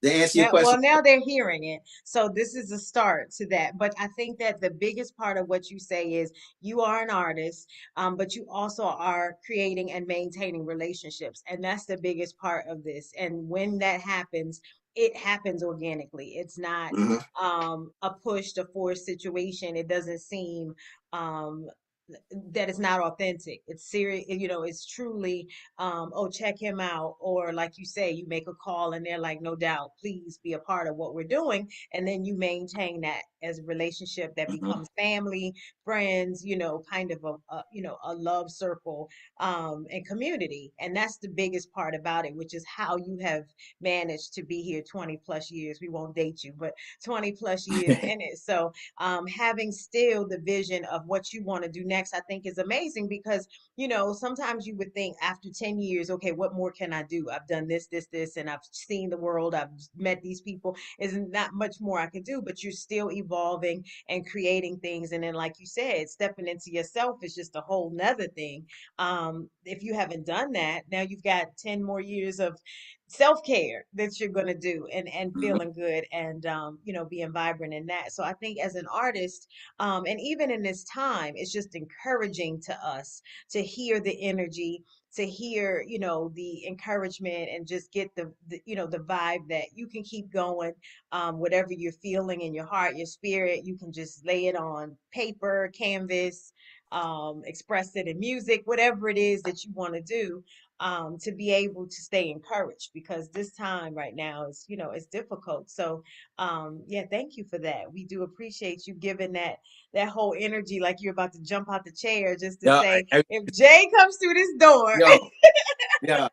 to answer your Now, well, question, now they're hearing it. So this is a start to that. But I think that the biggest part of what you say is you are an artist, but you also are creating and maintaining relationships. And that's the biggest part of this. And when that happens, it happens organically. It's not mhm. a pushed or forced situation. It doesn't seem um, that it's not authentic. It's serious, it's truly oh, check him out. Or like you say, you make a call and they're like, no doubt, please be a part of what we're doing. And then you maintain that as a relationship that Mhm. becomes family, friends, kind of a love circle, and community. And that's the biggest part about it, which is how you have managed to be here 20 plus years. We won't date you, but 20 plus years in it. So having still the vision of what you want to do next, I think is amazing because sometimes you would think after 10 years, okay, what more can I do? I've done this, and I've seen the world, I've met these people. Isn't not much more I could do, but you're still evolving and creating things. And then, like you said, stepping into yourself is just a whole nother thing. If you haven't done that, now you've got 10 more years of self-care that you're going to do and Mhm. feeling good and being vibrant in that. So I think as an artist, and even in this time, it's just encouraging to us to hear the energy, to hear the encouragement, and just get the vibe that you can keep going. Whatever you're feeling in your heart, your spirit, you can just lay it on paper, canvas, express it in music, whatever it is that you want to do, to be able to stay encouraged, because this time right now is, it's difficult. So, yeah, thank you for that. We do appreciate you giving that whole energy, like you're about to jump out the chair, just to Yeah, say, if Jay comes through this door. yo, yeah.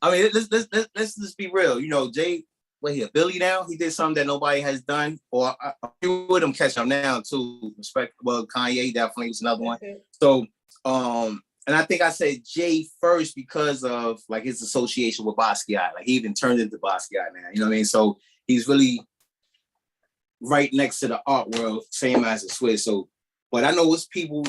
I mean, let's just be real. You know, Jay, what he a Billy now? He did something that nobody has done, or a few of them catch up now too. Respect. Well, Kanye definitely was another one. So, and I think I said Jay first because of like his association with Basquiat. Like he even turned into Basquiat now. You know what I mean? So he's really right next to the art world, same as the Swiss. So, but I know it's people,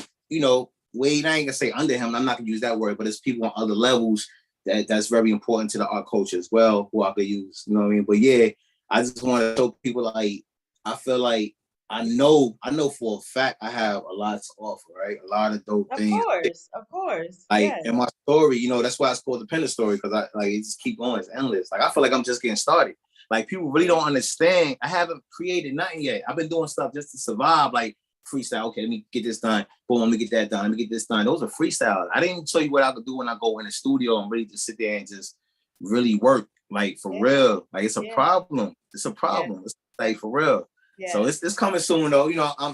Wade, I ain't gonna say under him, I'm not gonna use that word, but it's people on other levels that's very important to the art culture as well, who I could use, you know what I mean? But yeah, I just want to show people like, I feel like I know for a fact I have a lot to offer, right? A lot of dope things. Of course, Like yes. in my story, that's why it's called the Pinder story, because I like it just keep going, it's endless. Like I feel like I'm just getting started. Like people really don't understand. I haven't created nothing yet. I've been doing stuff just to survive, like freestyle. Okay, let me get this done. Boom, let me get that done. Let me get this done. Those are freestyles. I didn't show you what I could do when I go in the studio and really just sit there and just really work, like for real. Like it's a problem. It's a problem. It's like for real. So it's coming soon though.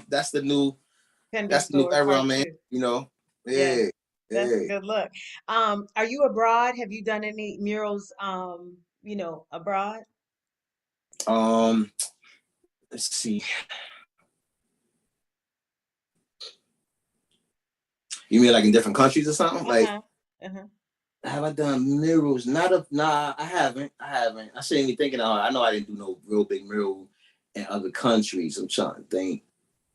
That's the new era I'm in. Yeah. That's a good look. Are you abroad? Have you done any murals, abroad? Let's see. You mean like in different countries or something? Like, have I done murals? Nah, I haven't. I shouldn't be thinking. I know I didn't do no real big mural in other countries. I'm trying to think.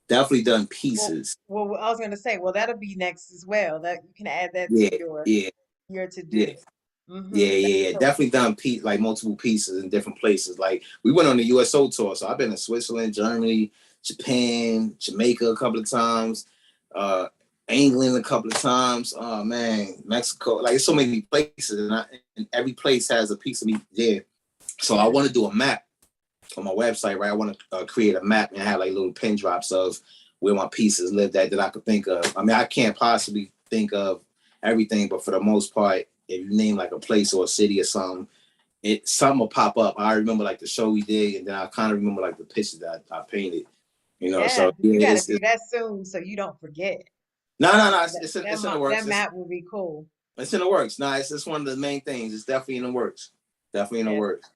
Definitely done pieces. Well, I was gonna say, well, that'll be next as well. That you can add that to your to do. Yeah. Definitely done like multiple pieces in different places. Like we went on the USO tour, so I've been in Switzerland, Germany, Japan, Jamaica a couple of times, England a couple of times. Oh man, Mexico. Like it's so many places, and every place has a piece of me there. So I want to do a map on my website, right? I want to create a map and have like little pin drops of where my pieces live that I could think of. I mean, I can't possibly think of everything, but for the most part, if you name like a place or a city or something, something will pop up. I remember like the show we did, and then I kind of remember like the pictures that I painted. So you gotta do that soon so you don't forget. No, it's in the works. That map will be cool. It's in the works. No, it's one of the main things. It's definitely in the works. Definitely in the works.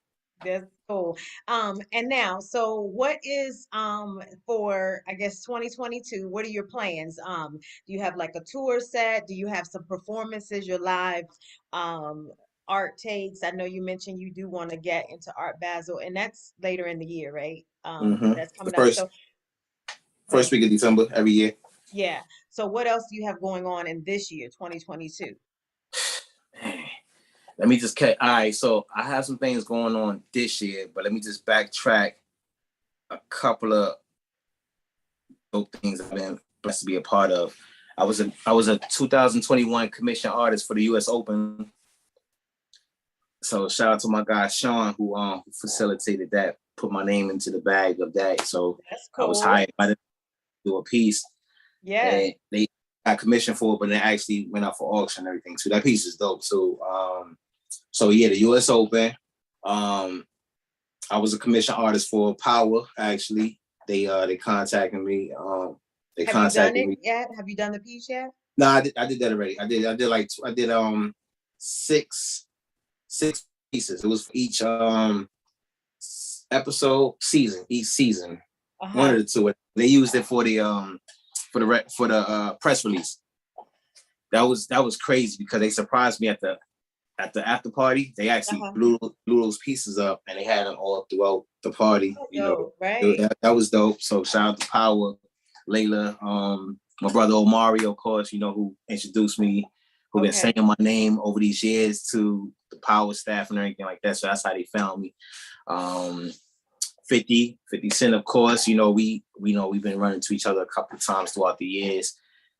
That's cool. And now, so what is for I guess 2022, what are your plans? Do you have like a tour set? Do you have some performances, your live art takes? I know you mentioned you do want to get into Art Basel, and that's later in the year, right? That's coming up. So first week of December every year. Yeah. So what else do you have going on in this year, 2022? Let me just all right, so I have some things going on this year, but let me just backtrack a couple of things I've been blessed to be a part of. I was a 2021 commission artist for the US Open. So shout out to my guy Sean who facilitated that, put my name into the bag of that. So that's cool. I was hired by to do a piece. Yeah. And they got commissioned for it, but it actually went out for auction and everything. So that piece is dope. So yeah, the US Open. I was a commission artist for Power. Actually, they contacted me. Have you done it yet? Have you done the piece yet? No, I did that already. I did six pieces. It was for each episode each season. One of the two. They used it for the press release. That was crazy because they surprised me at the after party. They actually blew those pieces up and they had them all throughout the party. Right? That was dope. So shout out to Power, Layla, my brother Omari, of course, who introduced me, who been saying my name over these years to the Power staff and everything like that. So that's how they found me. 50 Cent, of course, we've been running to each other a couple of times throughout the years.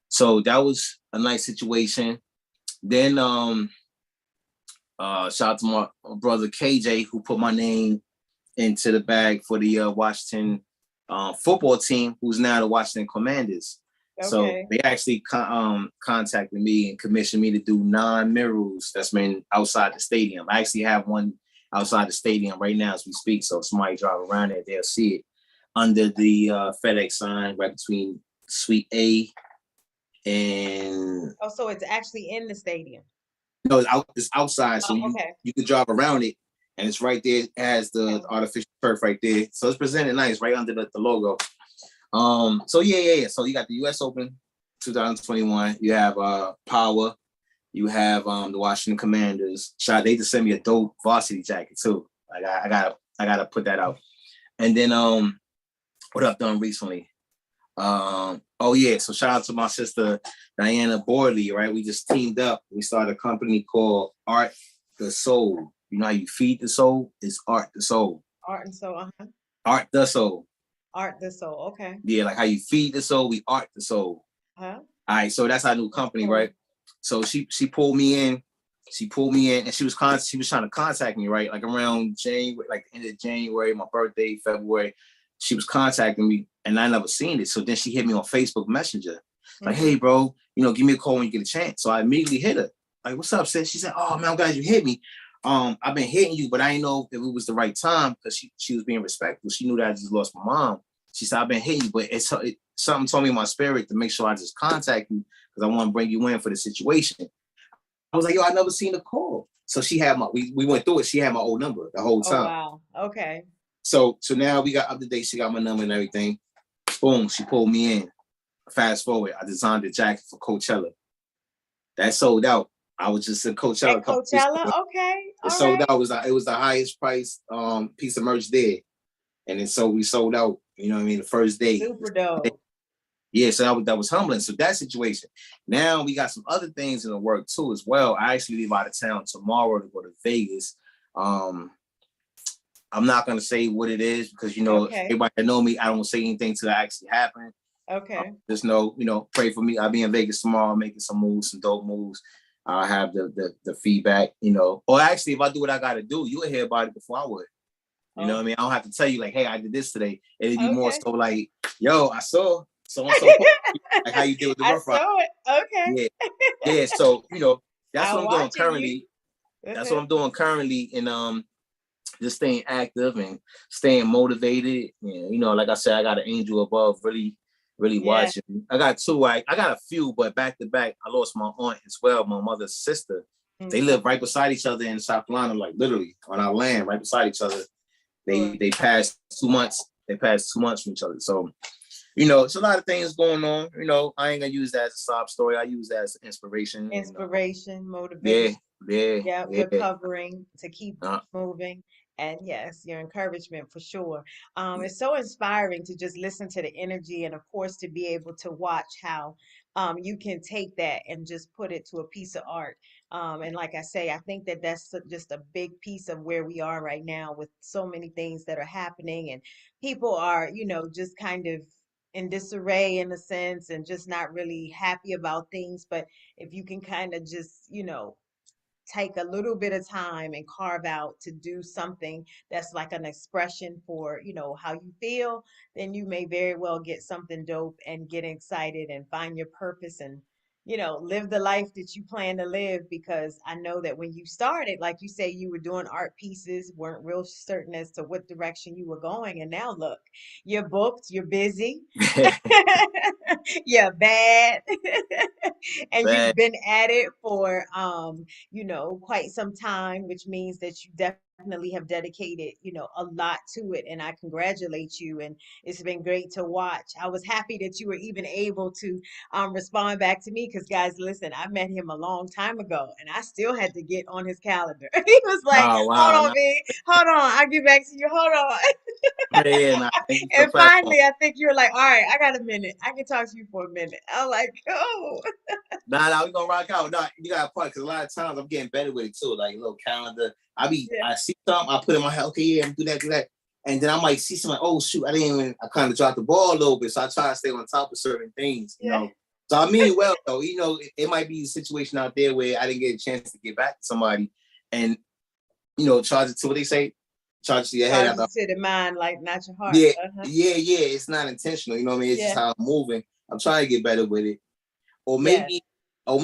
So that was a nice situation. Then shout out to my brother KJ who put my name into the bag for the Washington football team, who's now the Washington Commanders. So Okay. they actually contacted me and commissioned me to do 9 murals that's been outside the stadium. I actually have one outside the stadium right now as we speak. So if somebody drive around it, they'll see it under the FedEx sign right between Suite A and Oh, so it's actually in the stadium. no, it's outside. So Oh, you okay. you can drive around it, and it's right there. It has the Okay. artificial turf right there. So it's presented nice right under the logo. So yeah. So you got the US Open 2021. You have Power. You have the Washington Commanders. They just sent me a dope varsity jacket too. Like I gotta put that out. And then what I've done recently. Oh yeah, so shout out to my sister Diana Borley, right? We just teamed up. We started a company called Art the Soul. You know how you feed the soul? It's Art the Soul. Art and soul. Art the Soul. Art the soul. Okay. Yeah, like how you feed the soul, we art the soul. Huh? All right, so that's our new That's company, cool. right? So she pulled me in. She pulled me in, and she was trying to contact me, right? Like around January, like the end of January, my birthday, February. She was contacting me, and I never seen it. So then she hit me on Facebook Messenger, like, "Hey, bro, give me a call when you get a chance." So I immediately hit her, like, "What's up, sis?" She said, "Oh man, I'm glad you hit me. I've been hitting you, but I didn't know if it was the right time because she was being respectful. She knew that I just lost my mom. She said, I've been hitting you, but something told me in my spirit to make sure I just contact you because I want to bring you in for the situation." I was like, "Yo, I never seen a call." So she had we went through it. She had my old number the whole Oh time. wow. Okay. So now we got up to date. She got my number and everything. Boom, she pulled me in. Fast forward, I designed a jacket for Coachella. That sold out. I was just in Coachella At a couple weeks Coachella. ago. Okay. It All sold right. out. It was the highest price piece of merch there. And then so we sold out, you know what I mean, the first day. Super dope. Yeah, so that was humbling. So that situation. Now we got some other things in the work too as well. I actually leave out of town tomorrow to go to Vegas. I'm not gonna say what it is because Okay. everybody that know me, I don't say anything till it actually happen. Okay. Just know, pray for me. I'll be in Vegas tomorrow, making some moves, some dope moves. I'll have the feedback, Or actually, if I do what I gotta do, you would hear about it before I would. You know what I Oh, mean? I don't have to tell you like, hey, I did this today. It'd be more okay. so like, yo, I saw so and so, like how you did with the I Rough Rider. saw it. Okay. Yeah, yeah. So that's what I'm I'm doing watching you. currently. That's what I'm doing currently, and just staying active and staying motivated. And, like I said, I got an angel above, really, really Yeah. watching. I got two. I got a few, but back to back, I lost my aunt as well, my mother's sister. They live right beside each other in South Carolina, like literally on our land, right beside each other. Sure. They passed 2 months. They passed 2 months from each other. So, it's a lot of things going on. I ain't gonna use that as a sob story. I use that as inspiration. And Inspiration, yeah, motivation. yeah, Yeah, your yeah. covering to keep Uh, moving. And yes, your encouragement for sure. It's so inspiring to just listen to the energy and, of course, to be able to watch how you can take that and just put it to a piece of art. And like I say, I think that that's just a big piece of where we are right now with so many things that are happening, and people are, just kind of in disarray in a sense and just not really happy about things. But if you can kind of just, take a little bit of time and carve out to do something that's like an expression for, how you feel, then you may very well get something dope and get excited and find your purpose and, live the life that you plan to live. Because I know that when you started, like you say, you were doing art pieces, weren't real certain as to what direction you were going. And now look, you're booked, you're busy, you're bad, and you've bad. been at it for quite some time, which means that you definitely have dedicated, a lot to it. And I congratulate you. And it's been great to watch. I was happy that you were even able to respond back to me because, guys, listen, I met him a long time ago and I still had to get on his calendar. He was like, Oh hold wow! on, man. Hold on. I'll get back to you. Hold on. Yeah, nah, thank you for the And platform. finally, I think you were like, all right, I got a minute. I can talk to you for a minute. I'm like, oh, Nah, we gonna rock out. Nah, you got a point because a lot of times I'm getting better with it too. Like a little calendar. yeah, I see something, I put in my head. Okay, yeah, do that, and then I might see something. Like, oh shoot, I didn't even. I kind of dropped the ball a little bit, so I try to stay on top of certain things. yeah, So I mean, well, though, it might be a situation out there where I didn't get a chance to get back to somebody, and charge it to what they say, charge it to your head. charges to the mind, like not your heart. Yeah, Uh-huh. yeah. It's not intentional. You know what I mean? It's just Yeah, how I'm moving. I'm trying to get better with it. Or Yes.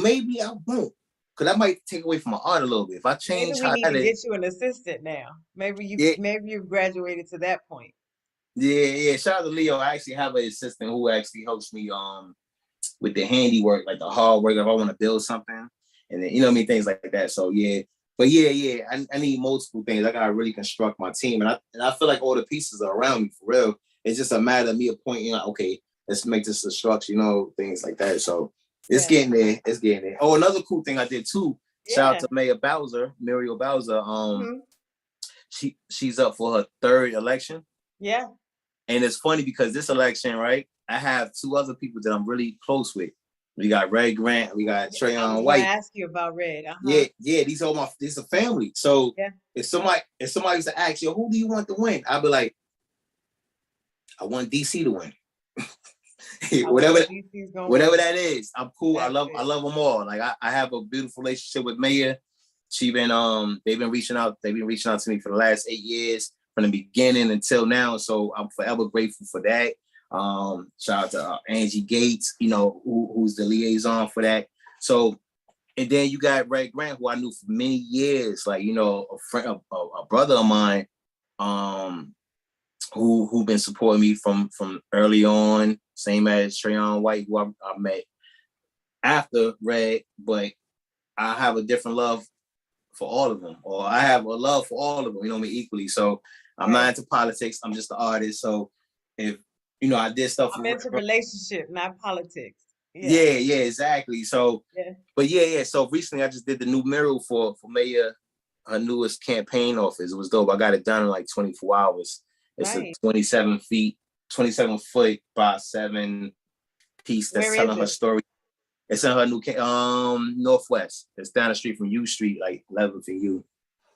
maybe I won't. Cause that might take away from my art a little bit. If I Maybe change we how need that to is, get you an assistant now. yeah, Maybe you've graduated to that point. yeah. Shout out to Leo. I actually have an assistant who actually helps me with the handiwork, like the hard work if I want to build something. And then, you know what I mean, things like that. So yeah. But yeah. I need multiple things. I gotta really construct my team. And I feel like all the pieces are around me for real. It's just a matter of me appointing, like, okay, let's make this a structure, you know, things like that. So it's Yeah. getting there. It's getting there. Oh, another cool thing I did too. Shout out Yeah. to Muriel Bowser. Hmm. She's up for her third election. Yeah. And it's funny because this election, right? I have two other people that I'm really close with. We got Red Grant, we got I was Trayon going to White. ask you about Red. Yeah, these are this is a family. So Yeah. if somebody was to ask you, who do you want to win? I'll be like, I want DC to win. whatever DC's gonna whatever win. that is. I'm cool. That's I love them all. Like I have a beautiful relationship with Maya. They've been reaching out to me for the last 8 years from the beginning until now. So I'm forever grateful for that. Shout out to Angie Gates, you know, who's the liaison for that. So, and then you got Red Grant, who I knew for many years, like, you know, a friend, a brother of mine, who been supporting me from early on, same as Trayon White, who I met after Red, but I have a different love for all of them, or I have a love for all of them, you know what I mean, equally. So I'm not into politics. I'm just an artist. So if, you know, I did stuff I'm for, into relationship, not politics. Yeah. yeah, exactly. So, Yeah. but yeah. So recently I just did the new mural for Maya, her newest campaign office. It was dope. I got it done in like 24 hours. It's a Right. 27 foot by 7 piece Where that's is telling her it? story. It's in her new Northwest. It's down the street from U Street, like 11th and U.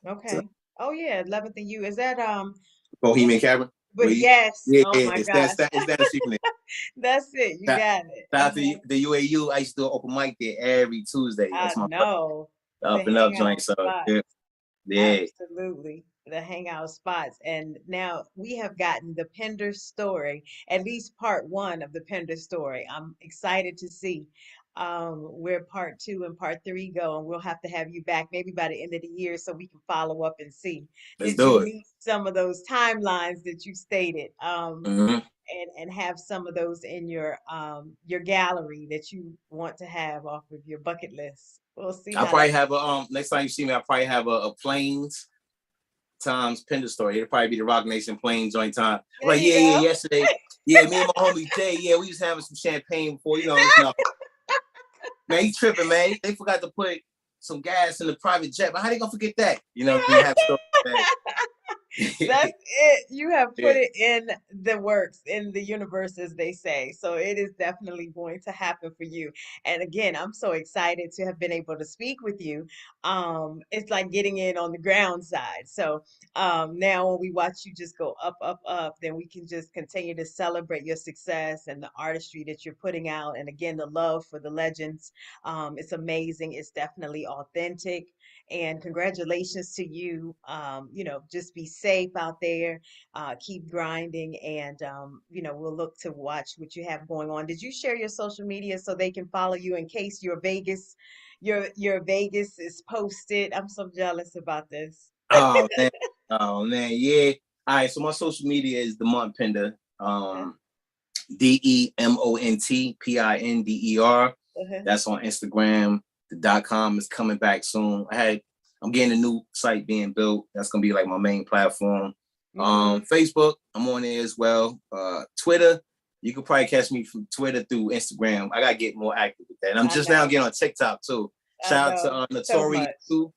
So, Okay. Oh yeah, 11th and U. Is that what Bohemian was Cavern. but yes. Yeah, Oh my it's down, gosh. it's down the street from there. That's it. You Shout got it. out to the UAU. I used to do an open mic there every Tuesday. I That's my know. The up and up joint. hangout So spot. yeah, yeah. Absolutely. The hangout spots. And now we have gotten the Pinder story, at least part one of the Pinder story. I'm excited to see where part two and part three go. And we'll have to have you back maybe by the end of the year so we can follow up and see. Let's Did you do it. meet some of those timelines that you stated? Mm-hmm. And have some of those in your gallery that you want to have off of your bucket list. We'll see I'll how probably that. have a next time you see me, I'll probably have a planes times Pinder story. It'll probably be the Rock Nation planes joint time. I'm There like, you yeah, go. yesterday. Yeah, me and my homie Jay, yeah, we was having some champagne before, you know, it's nothing. Man, he tripping, man. They forgot to put some gas in the private jet, but how they gonna forget that? You know, we have stories, man. That's it. You have put Yeah, it in the works, in the universe, as they say. So it is definitely going to happen for you. And again, I'm so excited to have been able to speak with you. It's like getting in on the ground side. So now when we watch you just go up, up, up, then we can just continue to celebrate your success and the artistry that you're putting out. And again, the love for the legends. It's amazing. It's definitely authentic. And congratulations to you. Just be safe out there. Keep grinding, and we'll look to watch what you have going on. Did you share your social media so they can follow you in case your Vegas is posted? I'm so jealous about this. oh man, yeah. All right, so my social media is Demont Pinder. Uh-huh, DEMONTPINDER. uh-huh. That's on Instagram. The .com is coming back soon. I'm getting a new site being built. That's gonna be like my main platform. Mm-hmm. Facebook, I'm on there as well. Twitter, you can probably catch me from Twitter through Instagram. I gotta get more active with that. And I'm I just now know. getting on TikTok too. I Shout out to know. So Notori much. too.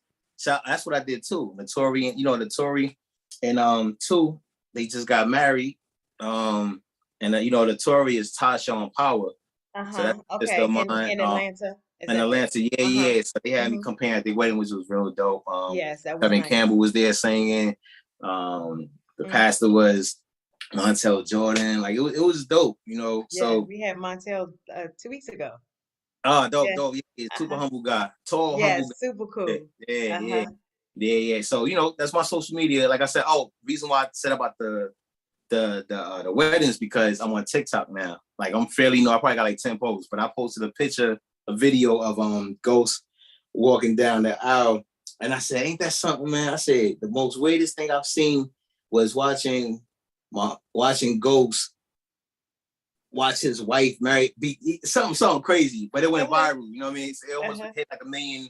That's what I did too. Notori, Notori and two, they just got married. And Notori is Tasha on Power. So Uh-huh. that's sister Okay. of mine. In Atlanta. Is In that right? Atlanta, yeah, Uh-huh. yeah. So they had me Mm-hmm. come paint at their wedding, which was real dope. Yes, that was Kevin nice. Campbell was there singing. The Mm. pastor was Montel Jordan. Like it was dope, Yes, So we had Montel 2 weeks ago. dope, Yes. dope. Yeah, super Uh-huh. humble guy, tall, humble Yes, guy. super Yeah, cool. yeah, yeah, Uh-huh. yeah, yeah. So that's my social media. Like I said, reason why I said about the the weddings because I'm on TikTok now. Like I'm fairly I probably got like 10 posts, but I posted a video of Ghost walking down the aisle, and I said, "Ain't that something, man?" I said the most weirdest thing I've seen was watching Ghost watch his wife marry, be something crazy, but it went viral. You know what I mean? It almost hit like 1 million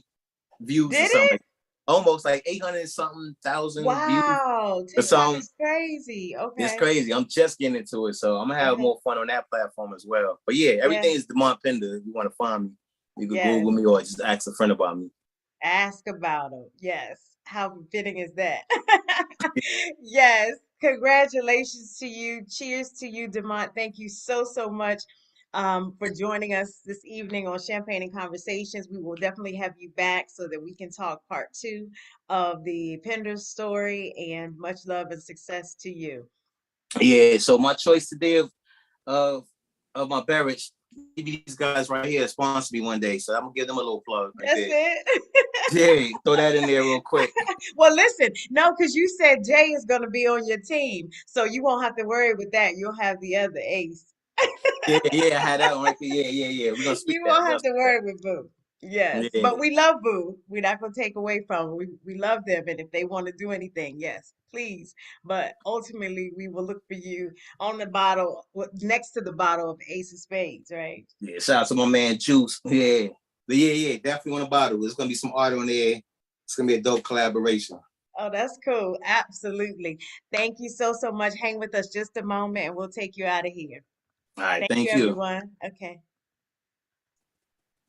views Did or something. it? Like, almost like 800 something thousand views. Wow, The TikTok song is crazy. it's Okay. crazy. I'm just getting into it, so I'm gonna have more fun on that platform as well. But yeah, Yeah. everything is Demont Pinder. If you want to find me, you can Yes. Google me or just ask a friend about me. Ask about them. Yes. How fitting is that? Yes. Congratulations to you. Cheers to you, Demont. Thank you so, so much for joining us this evening on Champagne and Conversations. We will definitely have you back so that we can talk part 2 of the Pinder story, and much love and success to you. Yeah. So my choice today of my beverage, these guys right here sponsor me one day, so I'm gonna give them a little plug right That's there. it. Yeah, throw that in there real quick. Well, listen, no, because you said Jay is going to be on your team, so you won't have to worry with that. You'll have the other ace. Yeah, I had that one right there. Yeah. We're gonna speak You that. won't have to worry with Boo. Yes, but Yeah. we love Boo. We're not going to take away from them. We love them, and if they want to do anything, yes, please. But ultimately, we will look for you on the bottle, next to the bottle of Ace of Spades, right? Yeah, shout out to my man Juice. Yeah. But yeah, definitely on the bottle. There's gonna be some art on there. It's gonna be a dope collaboration. Oh, that's cool. Absolutely. Thank you so, so much. Hang with us just a moment, and we'll take you out of here. All right, Thank you, thank you. everyone. Okay.